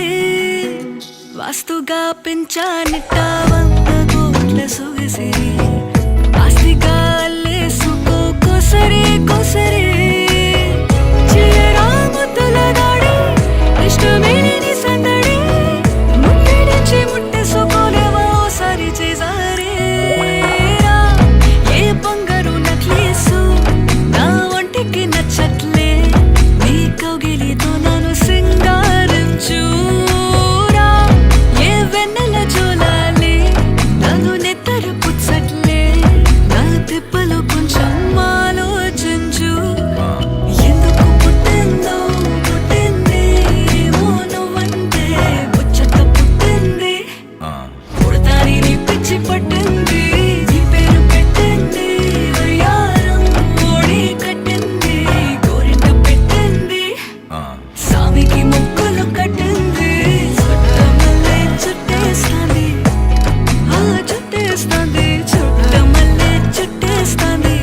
వాస్తుగా పెంచానిట్ట 100 కోట్ల సొగసిరి ఆస్తిగా అల్లేసుకో కొసరి కొసరి చిరరా ముద్దుల దాడి ఇష్టమేని సందడి ముట్టడించి ముట్టేసుకోలేవా ఓసారి చేసారి ఏ బంగారు నక్లీసు నా ఒంటికి నచ్చట్లే నీ కౌగిలితో నన్ను సింగారించురా ఏ వెన్నెల జోలాలి నన్ను నెత్తరు పుచ్చట్లే నా తిప్పలు కొంచెం ఆలోచించు ఎందుకు పుట్టిందో పుట్టింది ఏమో నువ్వంటే ముచ్చట పుట్టింది పుడతాని నీ పిచ్చి పట్టింది నీ పేరు పెట్టింది వయ్యారం ఓడి కట్టింది గోరింట పెట్టింది సామికి ముక్కులు కట్టింది చుట్టమల్లే చుట్టేస్తాంది చుట్టేస్తాంది చుట్టమల్లే చుట్టేస్తాంది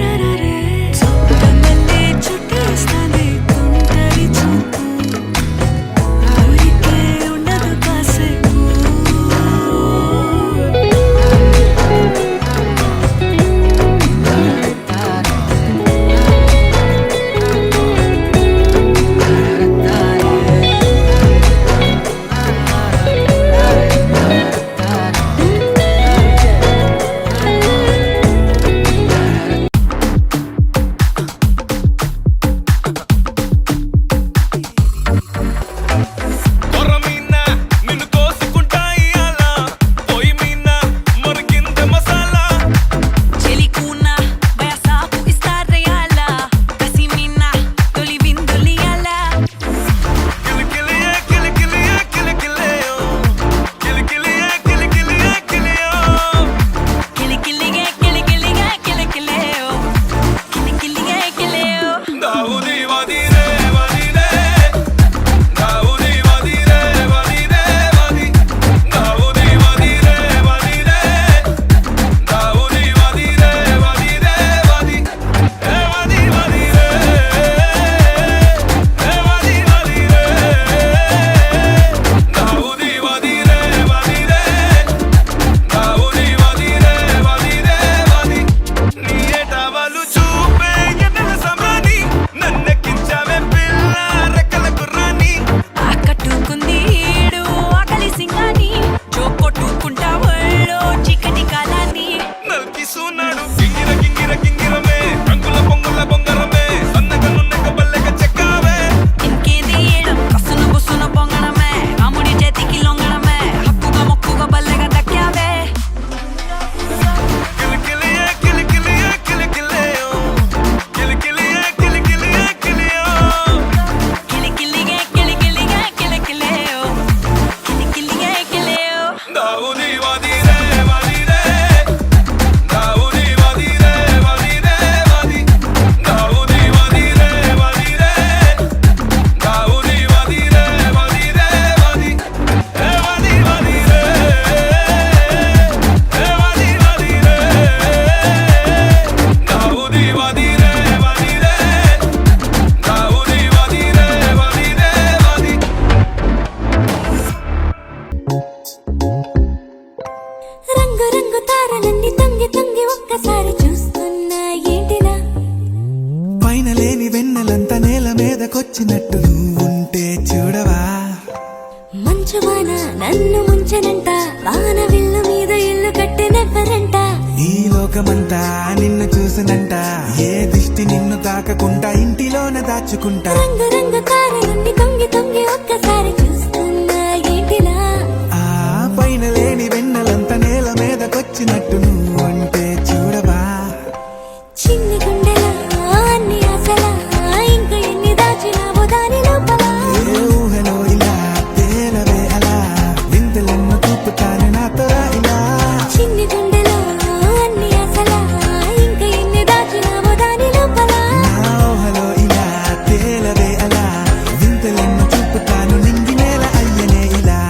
రరరే చుట్టమల్లే చుట్టేస్తాంది కొందరి చూపు ఊరికే ఉండదు కాసేపు కొరమీన నిన్ను కోసుకుంటా ఇయ్యాల పోయి మీన మొరికింద మసాలా చెలికూన వయసాకు ఇస్తారయాల కసిమిన తొలి విందులియాల కిలికిలియే కిలికిలియే కిలికిలియో కిలికిలియే కిలికిలియే కిలియో కిలికిలిగే కిలికిలిగే కిలికిలేయో కిలికిలిగే కిలేయో దావుది వదిరే వదిరే దావుది వదిరే వదిరే వది దావుది వదిరే వదిరే దావుది వదిరే వదిరే వది ఏ వది వదిరే ఏ వది వదిరే దావుది వదిరే వదిరే దావుది వదిరే వదిరే వది నీ ఏటవలు చూపే ఎన్నెల సమని నన్నెక్కించావే పిల్ల రెక్కల కుర్రాని ఆకట్టుకుంది ఈడు ఆకలి సింగాని జో కొట్టుకుంటా ఒళ్ళో చికటి కాలాన్ని నల్కి సూనాడు గింగిర గింగిర గింగిరమే రంగుల పొంగుల బొంగరమే సన్నగనున్నక బల్లెక చెక్కావే ఇంకేది ఏడం కసున బుసున పొంగడమే రాముడి చేతికి లొంగడమే హక్కుగా మొక్కుగా బల్లెగా దక్కావే కిలికిలియే కిలికిలియే కిలికిలేయో కిలికిలియే కిలికిలియే కిలియో కిలికిలిగే కిలికిలిగే కిలికిలేయో కిలికిలిగే కిలేయో దావుది మీదకొచ్చినట్టు నువ్వుంటే చూడవా మంచువాన నన్ను ముంచనంట వాన విల్లు మీద ఇల్లు కట్టినెవ్వరంట ఈ లోకమంతా నిన్ను చూసినంట ఏ దిష్టి నిన్ను తాకకుండా ఇంటిలోన దాచుకుంటా రంగు రంగు కారు నుండి తొంగి తొంగి ఒక్కసారి చూస్తున్నా ఏంటిలా ఆ పైన లేని వెన్నెలంత నేల మీదకొచ్చినట్టు నువ్వుంటే చూడవా చిన్ని గుండెలా అన్ని ఆశలా ఇంకా ఎన్ని దాచినావో దాని లోపల ఏ ఊహలో ఇలా తేలవే అలా వింతలెన్నో చూపుతాను నాతో రా ఇలా చిన్ని గుండెలో అన్ని ఆశలా ఇంకా ఎన్ని దాచినావో దాని లోపల నా ఊహలో ఇలా తేలవే అలా వింతలెన్నో చూపుతాను నింగి నేల అయ్యనే ఇలా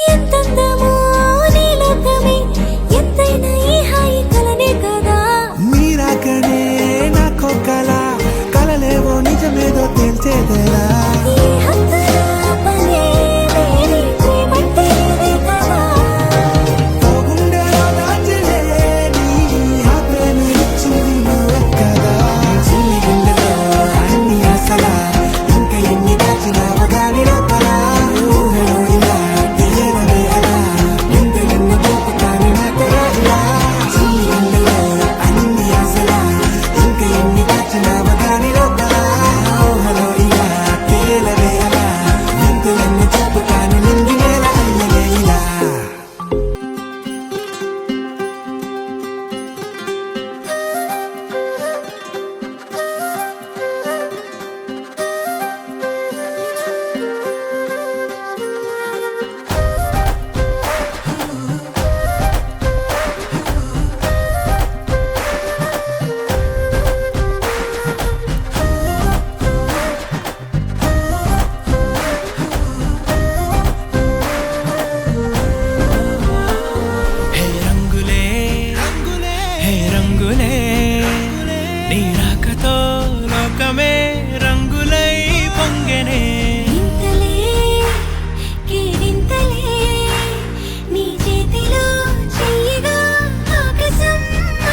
ఎంతందమో నీ లోకమే ఎంతైనా ఈ హాయి కలనే కదా మీరాకనే నాకో కలలేవో నిజమేదో తేల్చేదేలా ఈ హద్దుల పనే వేరే ప్రేమంటే ఇదే కదా ఓ గుండెలో దాచలే నీ ఆ ప్రేమ ఇచ్చింది నువ్వే కదా చిన్ని గుండెలో అన్ని ఆశలా ఇంకా ఎన్ని దాచినావో దాని లోపల ఊహలో ఇలా తెలియనవే అలా వింతలెన్నో చూపుతాను నాతో రా ఇలా చిన్ని గుండెలో అన్ని ఆశలా ఇంకా ఎన్ని దాచినావో దాని లోపల ఊహలో ఇలా తెలియనవే అలా వింతలెన్నో చూపుతాను నింగి నేల అయ్యనే ఇలా హే రంగులే హే రంగులే నీ రాకతో లోకమే రంగులై పొంగెనే ఇంతలే కేరింతలే నీ చేతిలో చెయ్యగా ఆకాశం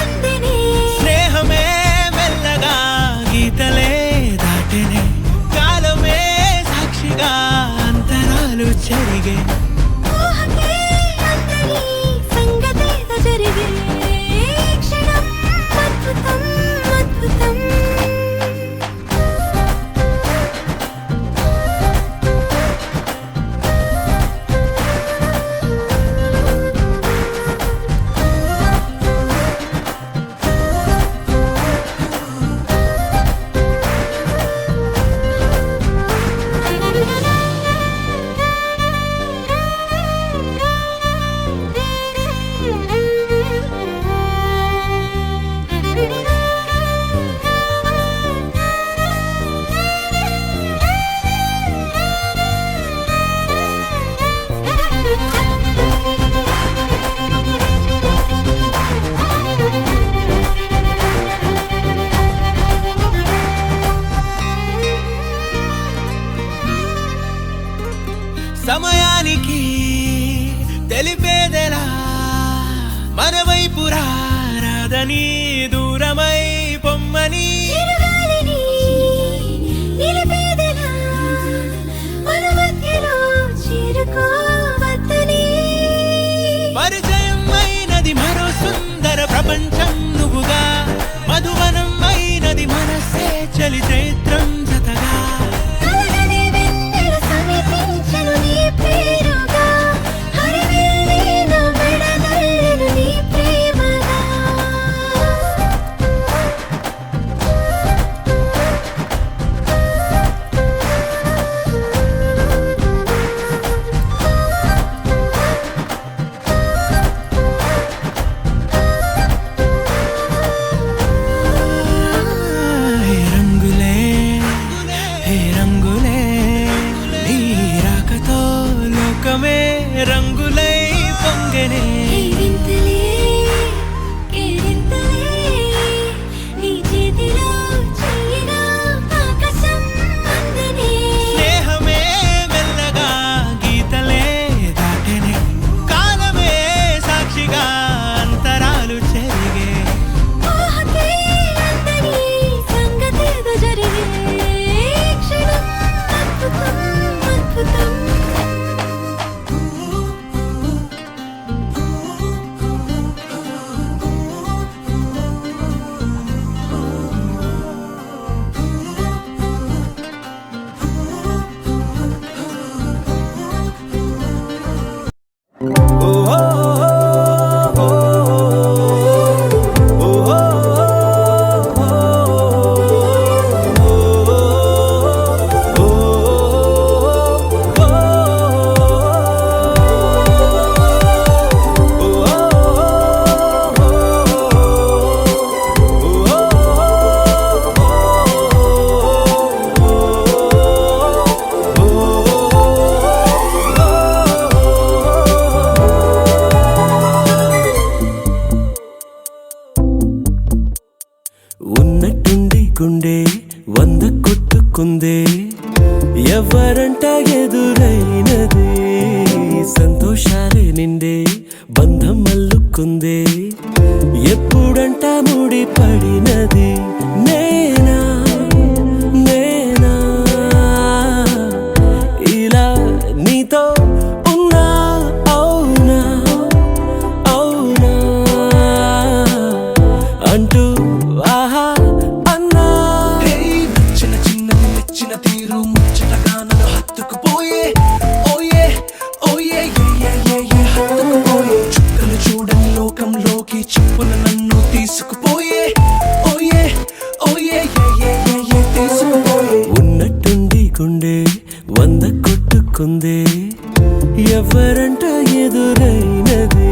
అందనే స్నేహమే మెల్లగా గీతలే దాటెనే కాలమే సాక్షిగా అంతరాలు చెరిగే ఊహకే అందని సంగతేదో జరిగే క్షణం అద్భుతం అద్భుతం సమయానికి తెలిపేదెలా మన వైపు రాదని దూరమై పొమ్మని చిరుగాలిని నిలిపేదెలా మన మధ్యలో చేరుకోవద్దని పరిచయం అయినది మరో సుందర ప్రపంచం నువ్వుగా మధువనం అయినది మనసే చలి చైత్రం జతగా కలగని వెన్నెల సమీపించను నీ పేరుగా హరివిల్లి నా మెడదల్లెను ఉన్నట్టుండి గుండె 100 కొట్టుకుందే ఎవరంట ఎదురైనదే సంతోషాలే నిండే బంధం అల్లుకుందే ఎప్పుడంట ముడి పడినది నేనా నేనా ఇలా నీతో ఉన్నా అవునా అవునా అంటూ ఆహా అన్నా నచ్చిన చిన్నది నచ్చిన తీరు ముచ్చటగా నన్ను హత్తుకుపోయే ఓయే ఓయే హత్తుకుపోయే చుక్కలు చూడని లోకంలోకి చెప్పున నన్ను తీసుకుపోయే ఓయే ఓయే తీసుకుపోయే ఉన్నట్టుండి గుండె 100 కొట్టుకుందే ఎవరంట ఎదురైనదే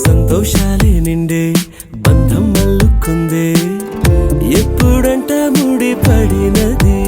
సంతోషాలే నిండే బంధం అల్లుకుందే ఎప్పుడంట ముడి పడినది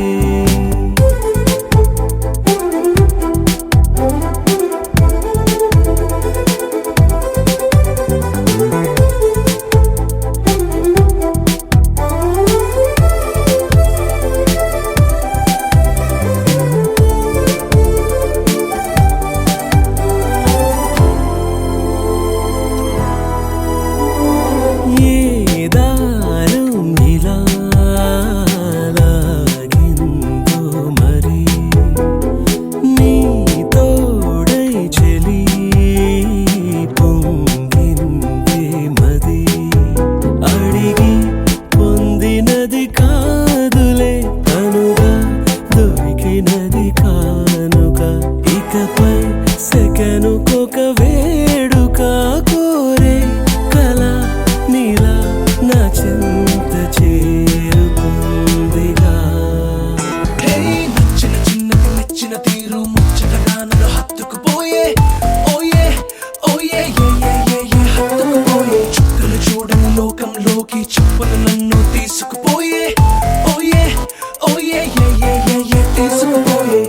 ఏ దారం ఇలా లాగిందో మరి నీ తోడై చెలి పొంగిందే మది అడిగి పొందినది కాదులే తనుగా దొరికినది కానుక ఇకపై సెకనుకొక వేడుక కోరే కల నీలా నా చింత చేరుకుందిగా నచ్చిన చిన్నది నచ్చిన తీరు ముచ్చటగా నన్ను హత్తుకుపోయే ఓయే ఓయే హత్తుకుపోయే చుక్కలు చూడని లోకంలోకి చెప్పున నన్ను తీసుకుపోయే ఓయే ఓయే తీసుకుపోయే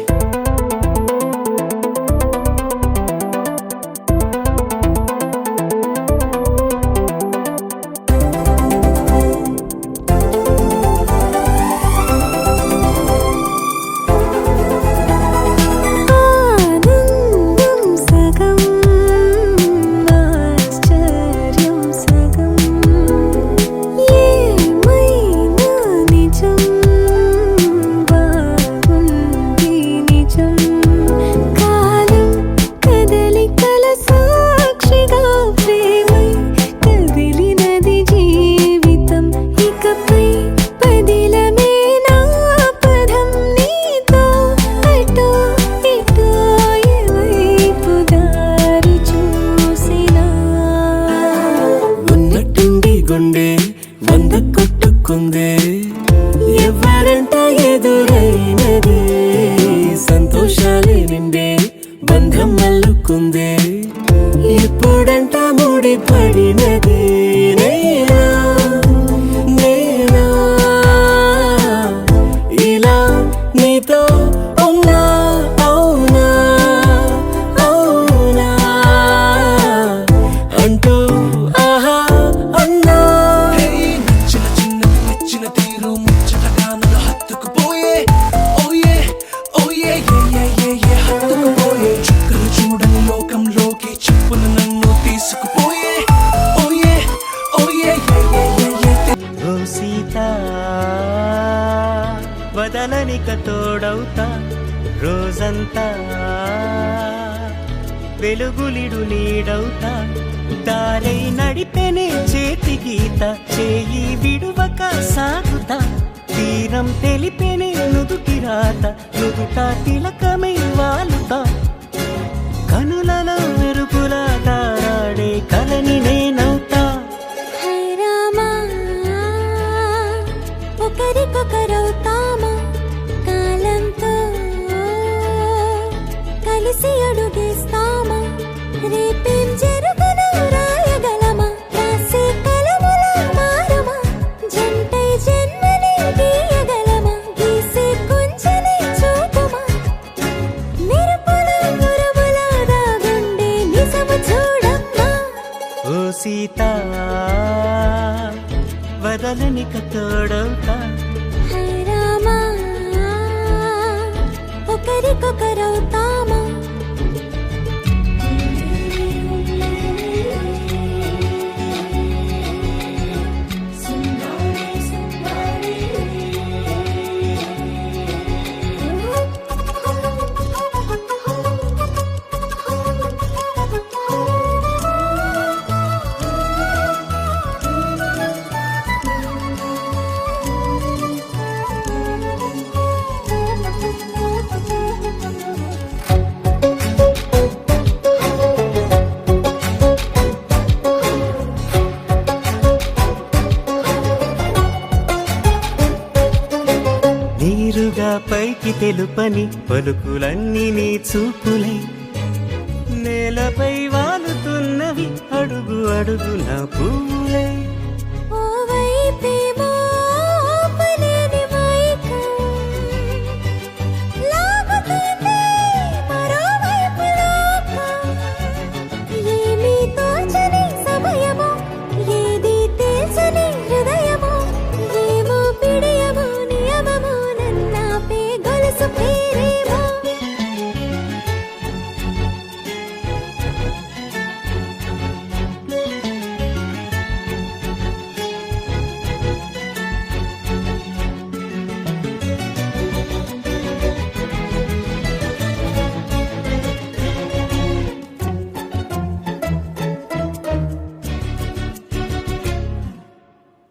ఆనందం సగం ఆశ్చర్యం సగం ఏమైనా నిజం బాగుంది నిజం కాలం కదలికల సాక్షిగా ప్రేమై కదిలినది జీవితం ఇకపై పదిలమే నా పదం నీతో అటో ఇటో ఎవైపు దారి చూసినా ఉన్నట్టుండి గుండె 100 కొట్టుకుందే ఎవరంట ఎదురైనదే సంతోషాలే నిండే బంధం అల్లుకుందే ఎప్పుడంట ముడి పడినది నేనా నేనా ఇలా నీతో ఉన్నా అవునా అవునా అంటూ ఆహా అన్నా నచ్చిన చిన్నది నచ్చిన తీరు ముచ్చటగా నన్ను హత్తుకుపోయే ఓయే ఓయే హత్తుకుపోయే చుక్కలు చూడని లోకంలోకి చెప్పున నన్ను తీసుకుపోయే ఓయే ఓయే ఓ సీత వదలనిక తోడవుతా రోజంతా వెలుగులిడు నీడవుతా దారై నడిపెనే చేతి గీత చేయి విడువక సాగుతా తీరం తెలిపెనే నుదుటి రాత నుదుట తిలకమై వాలుతా కనులలో మెరుపు కలిసి అడుగేస్తామా రేపేం జరుగునో రాయగలమా రాసే కలముల మారమా జంటై జన్మని గీయగలమా గీసే కొంచెని చూపుమా మెరుపుల మురముల దాగుండే నిజము చూడమ్మా ఓ సీత వదలనిక తోడవుతా హై రామా ఒకరికొకరవుతామా నీరుగా పైకి తెలుపని పలుకులన్నీ నీ చూపులై నేలపై వాలుతున్నవి అడుగు అడుగున పువ్వులై ఓ వైపేమో ఆపలేని మైకం లాగుతుంది మరోవైపు లోకం ఏమీ తోచని సమయమో ఏది తేల్చని హృదయమో ఏమో పిడియమో నియమమో నన్నాపే గొలుసు పేరేమో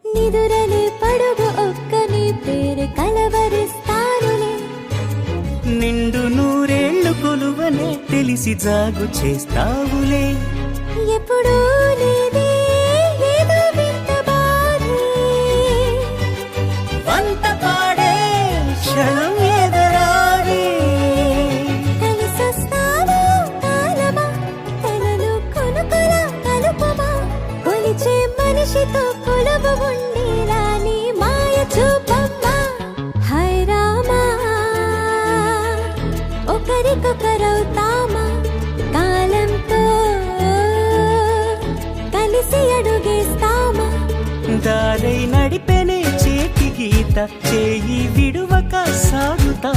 నిదురలే పడుగు ఒక్కని పేరు కలవరిస్తానులే నిండు నూరేళ్లు కొలువనే తెలిసి జాగు చేస్తావులే ఎప్పుడూ లేదే ఏదో వింత బాధే వంత పాడే క్షణం ఎదరాడే కలిసొస్తావో కాలమా కలలు కొనుకల కలుపమా కొలిచే మనిషితో కొలువు ఉండేలా నీ మాయ చూపమ్మా హై రామా ఒకరికొకరవుతామా కాలంతో కలిసి అడుగేస్తామా దారై నడిపెనే చేతి గీత చేయి విడువక సాగుతా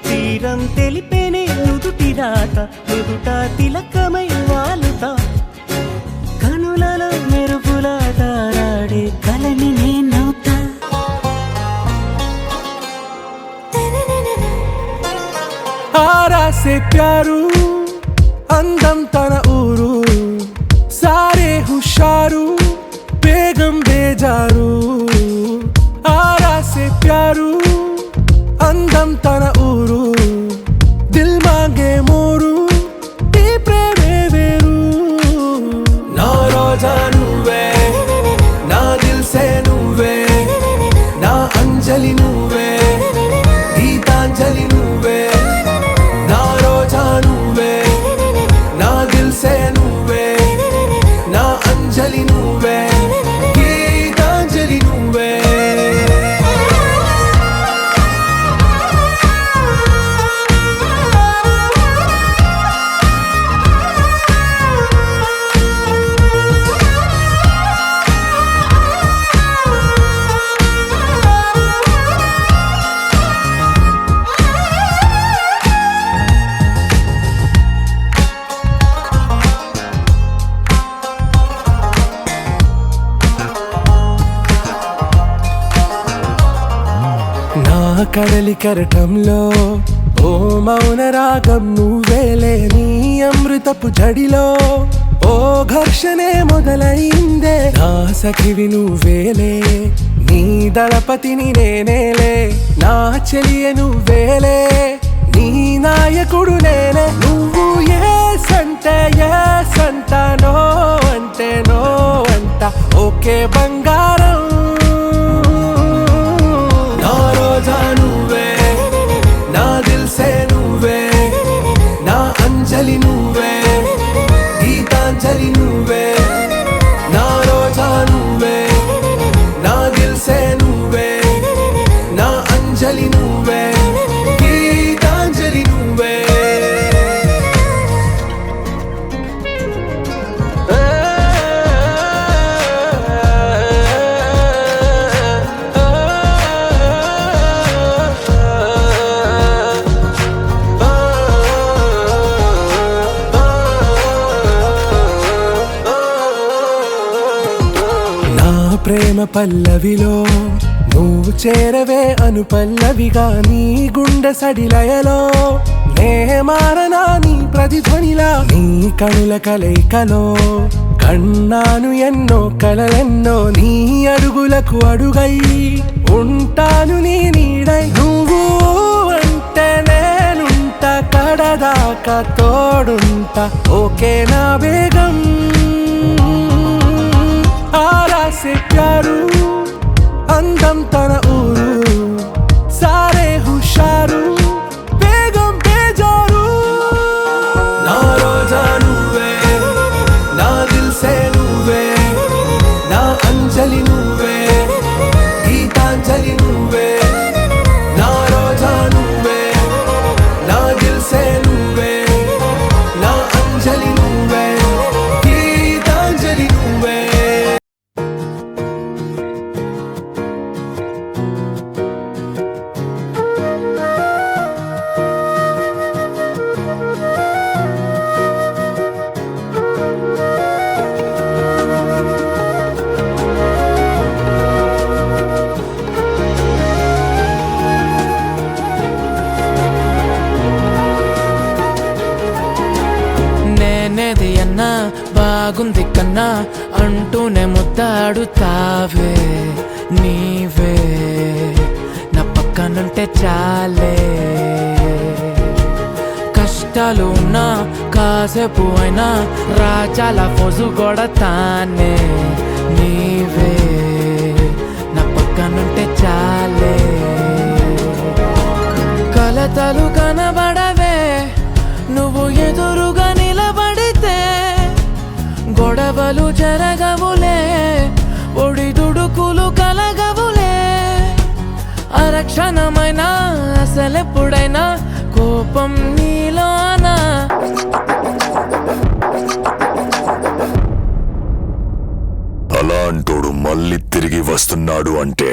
తీరం తెలిపెనే నుదుటి రాత నుదుట తిలకమై వాలుతా కనులలో మెరుపుల దారాడే కలని నేనవుతా ఆరా సే ప్యారు అందం తన ఊరు సారే హుషారు బేగం బేజారు ఆరా సే ప్యారు అందం తన ఊరు దిల్ మాంగే మోరు ఈ ప్రేమే వేరు నా రోజా నువ్వే నా దిల్ సే నువ్వే నా అంజలి నువ్వే గీతాంజలి నువ్వే నా రోజా నువ్వే నా దిల్ సే నువ్వే నా అంజలి నువ్వే గీతాంజలి నువ్వే నా కడలి కరటంలో ఓ మౌన రాగం నువ్వేలే నీ అమృతపు జడిలో ఓ ఘర్షణే మొదలైందే నా సఖివి నువ్వేలే నీ దళపతిని నేనేలే నా చెలియ నువ్వేలే నీ నాయకుడు నేనే నువ్వు ఏ సంట నో అంటే నో అంట ఓకే బంగారం నా రోజా నువ్వే నా దిల్ సే నువ్వే నా అంజలి అంజలి నువ్వే గీతాంజలి నువ్వే నా రోజా నువ్వే నా దిల్సే నువ్వే నా అంజలి నువ్వే గీతాంజలి నువ్వే ప్రేమ పల్లవిలో నువ్వు చేరవే అను పల్లవిగా నీ గుండె సడిలయలో నే మారనా నీ ప్రతిధ్వనిలా నీ కనుల కలయికలో కన్నాను ఎన్నో కలలెన్నో నీ అడుగులకు అడుగై ఉంటాను నీ నీడై నువ్వు అంటే నేనుంట కడదాకా తోడుంటా ఓకే నా బేగం आरा से प्यारू अंदम तन ऊरू सारे हुशारू बेगम बेजारू ना रोजा नुवे ना दिल से नुवे ना अंजलि नुवे गीतांजलि नुवे ना रोजा नुवे ना दिल से नुवे ना अंजलि नुवे गीतांजलि नुवे బాగుంది కన్నా అంటూనే ముద్దాడుతావే నీవే నా పక్కనుంటే చాలే కష్టాలు ఉన్నా కాసేపు అయినా రాజాల ఫోజు కొడతానే నీవే నా పక్కనుంటే చాలే కలతలు కనబడవే నువ్వు ఎదురుగా నిలబడితే గొడవలు జరగవులే ఒడిదుడుకులు కలగవులే అరక్షణమైనా అసలెప్పుడైనా కోపం నీలోనా అలాంటోడు మళ్ళీ తిరిగి వస్తున్నాడు అంటే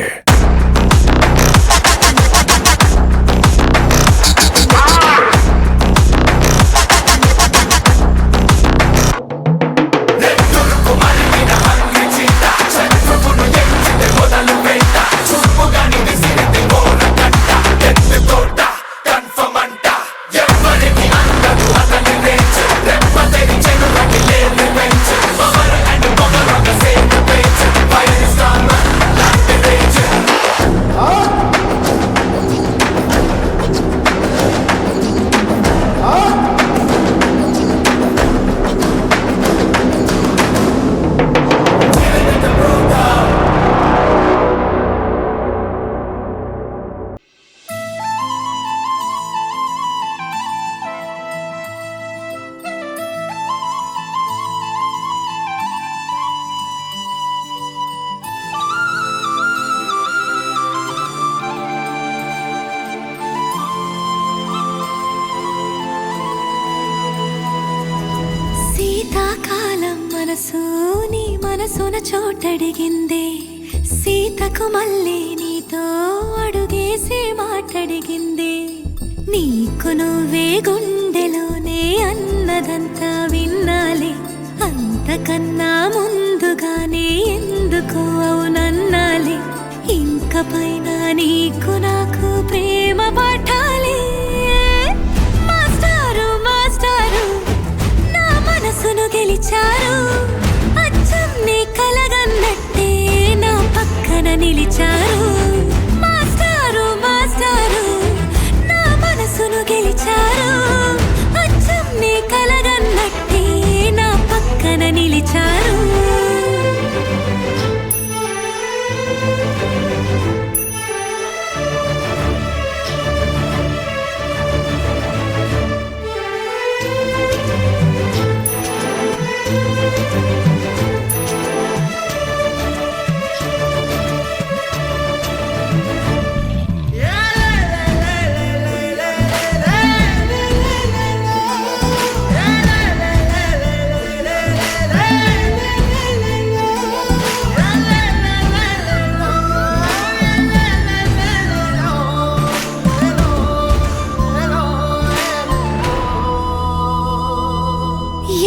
మనసు నీ మనసున చోటడిగిందే సీతకు మళ్ళీ నీతో అడుగేసి మాటడిగిందే నీకు నువ్వే గుండెలోనే అన్నదంతా విన్నాలే అంతకన్నా ముందుగానే ఎందుకు అవునన్నాలే ఇంక పైన నీకు నాకు ప్రేమ పాఠాలే మాస్టారు మాస్టారు నా మనసును గెలిచారు అచ్చం నీ కలగన్నట్టే నా పక్కన నిలిచారు మాస్టారు మాస్టారు నా మనసును గెలిచారు అచ్చం నీ కలగన్నట్టే నా పక్కన నిలిచారు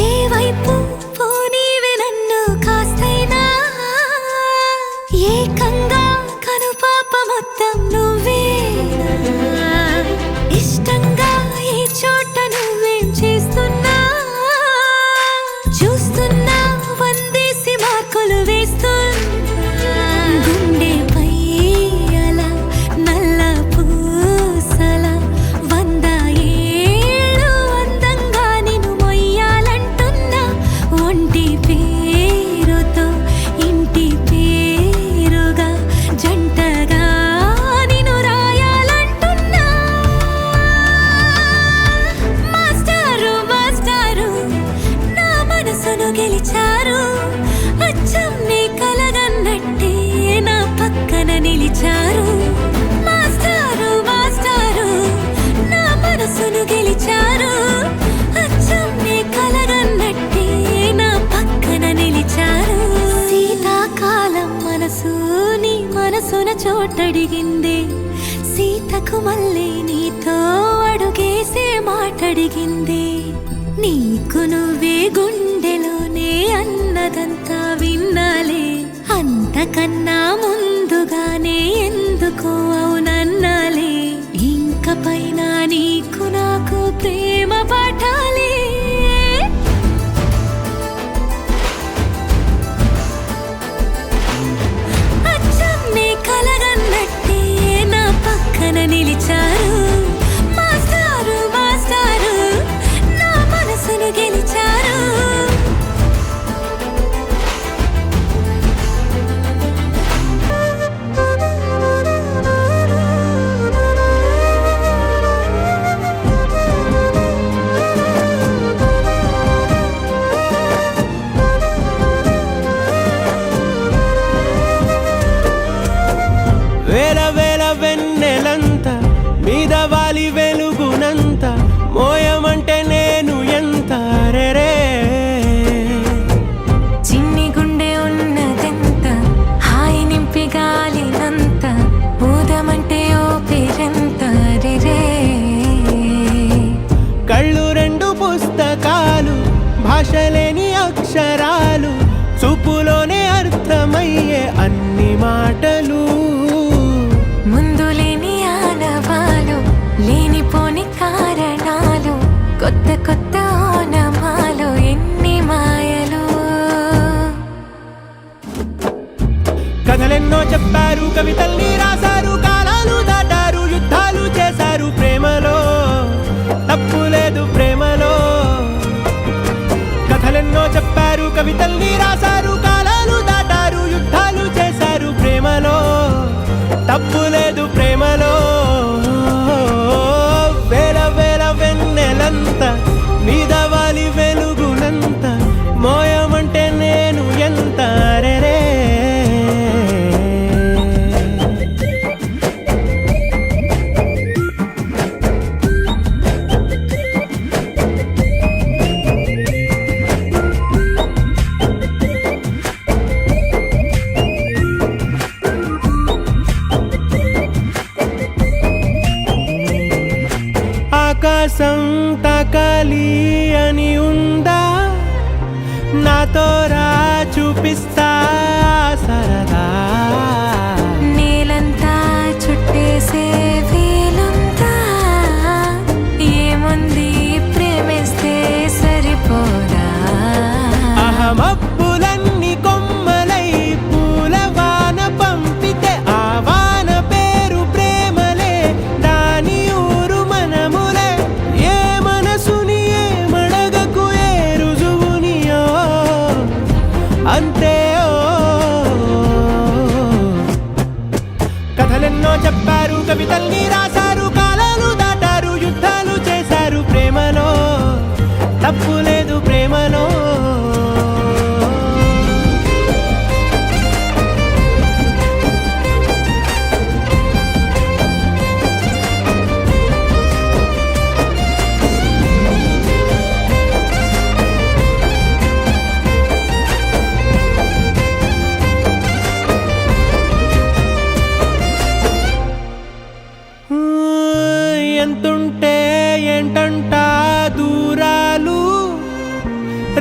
ఏ వైపు పోనీవే నన్ను కాస్తైనా ఏకంగా కనుపాప మొత్తం నువ్వే ఇష్టంగా ఈ చోట నువ్వేం చేస్తున్నా చూస్తున్నా వందేసి మార్కులు వేస్తున్నా గుండెపై అలా నల్ల పూసల 100 ఏళ్ళు అందంగా నిన్ను మొయ్యాలంటున్నా ఒంటి పేరుతో ఇంటి పేరుగా జంటగా నిన్ను రాయాలంటున్నా మాస్టారు మాస్టారు నా మనసును గెలిచారు అచ్చం నీ కలగన్నట్టే నా పక్కన నిలిచారు మాస్టారు మాస్టారు నా మనసును గెలిచారు అచ్చం నీ కలగన్నట్టే నా పక్కన నిలిచారు శీతాకాలం మనసు నీ మనసున చోటడిగింది సీతకు మళ్ళీ నీతో అడుగేసే మాటడిగింది నీకు నువ్వే గుండెలోనే అన్నదంతా విన్నాలే అంతకన్నా ముందుగానే ఎందుకో అవునన్నాలే ఇంక పైన నీకు నాకు ప్రేమ పాఠాలే అచ్చం నీ కలగన్నట్టే నా పక్కన నిలిచారు మాస్టారు మాస్టారు నా మనసును గెలిచారు వేల వేల వెన్నెలంత మీద వాలి వెలుగునంత మోయమంటే నేను ఎంత రెరే చిన్ని గుండె ఉన్నదెంత హాయి నింపి గాలినంత ఊదమంటే ఓ పేరెంత రే కళ్ళు 2 పుస్తకాలు భాష లేని అక్షరాలు చూపులోనే అర్థమయ్యే అన్ని మాటలు ముందు లేని ఆనవాలు లేనిపోని కారణాలు కొత్త కొత్త ఓనమాలు ఎన్ని మాయలు కథలెన్నో చెప్పారు కవితల్ని రాశారు కాలాలు దాటారు యుద్ధాలు చేశారు ప్రేమలో తప్పు లేదు ప్రేమలో కథలెన్నో చెప్పారు కవితల్ని రాశారు కాలాలు దాటారు యుద్ధాలు చేశారు ప్రేమలో తప్పు లేదు ప్రేమలో వేల వేల వెన్నెలంత మీద వాలి వెలుగునంత మోయమంటే నేను ఎంత రెరే ఆకాశం తాకాలి అని ఉందా నాతో రా చూపిస్తా సరదా నేలంతా చుట్టేసే వీలుందా ఏముంది ప్రేమిస్తే సరిపోదా అహమప్పులన్నీ కొమ్మలై పూల వాన పంపితే ఆ వాన పేరు ప్రేమలే దాని ఊరు మనములే ఏ మనసుని ఏ మడగకు ఏ రుజువునియో అంతే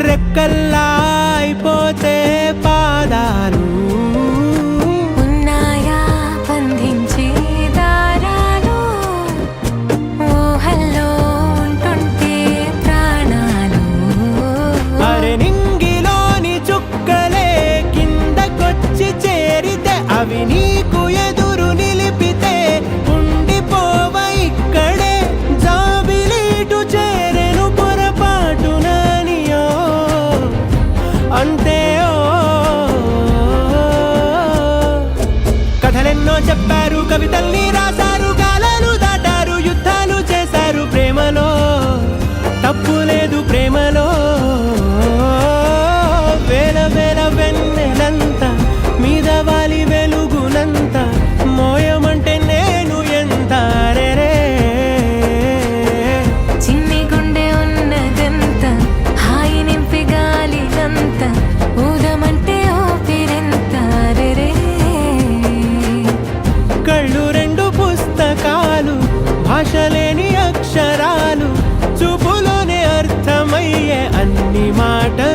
రెక్కల్లా అయిపోతే పాదాలు ఉన్నాయా బంధించే దారాలు ఊహల్లో ఉంటుంటే ప్రాణాలు అరే నింగిలోని చుక్కలే కిందకొచ్చి చేరితే అవి నీకు ఎదురు నిలిపితే ఉండిపోవ ఇక్కడే జాబిలీటు చేరెను పొరపాటుననియో అంతే కథలెన్నో చెప్పారు కవితల్ని రాశారు కాలాలు దాటారు యుద్ధాలు చేశారు ప్రేమలో తప్పు లేదు ప్రేమలో వేల వేల వెన్నెలంత మీద వాలి వెలుగునంత మోయమంటే నేను ఎంత రే చిన్ని గుండె ఉన్నదంత హాయి నింపి గాలినంత ఊదమంటే ఊపిరెంత రే కళ్ళు రెండు పుస్తకాలు భాష లేని అక్షరాలు చూపులోనే అర్థమయ్యే అన్ని మాటలు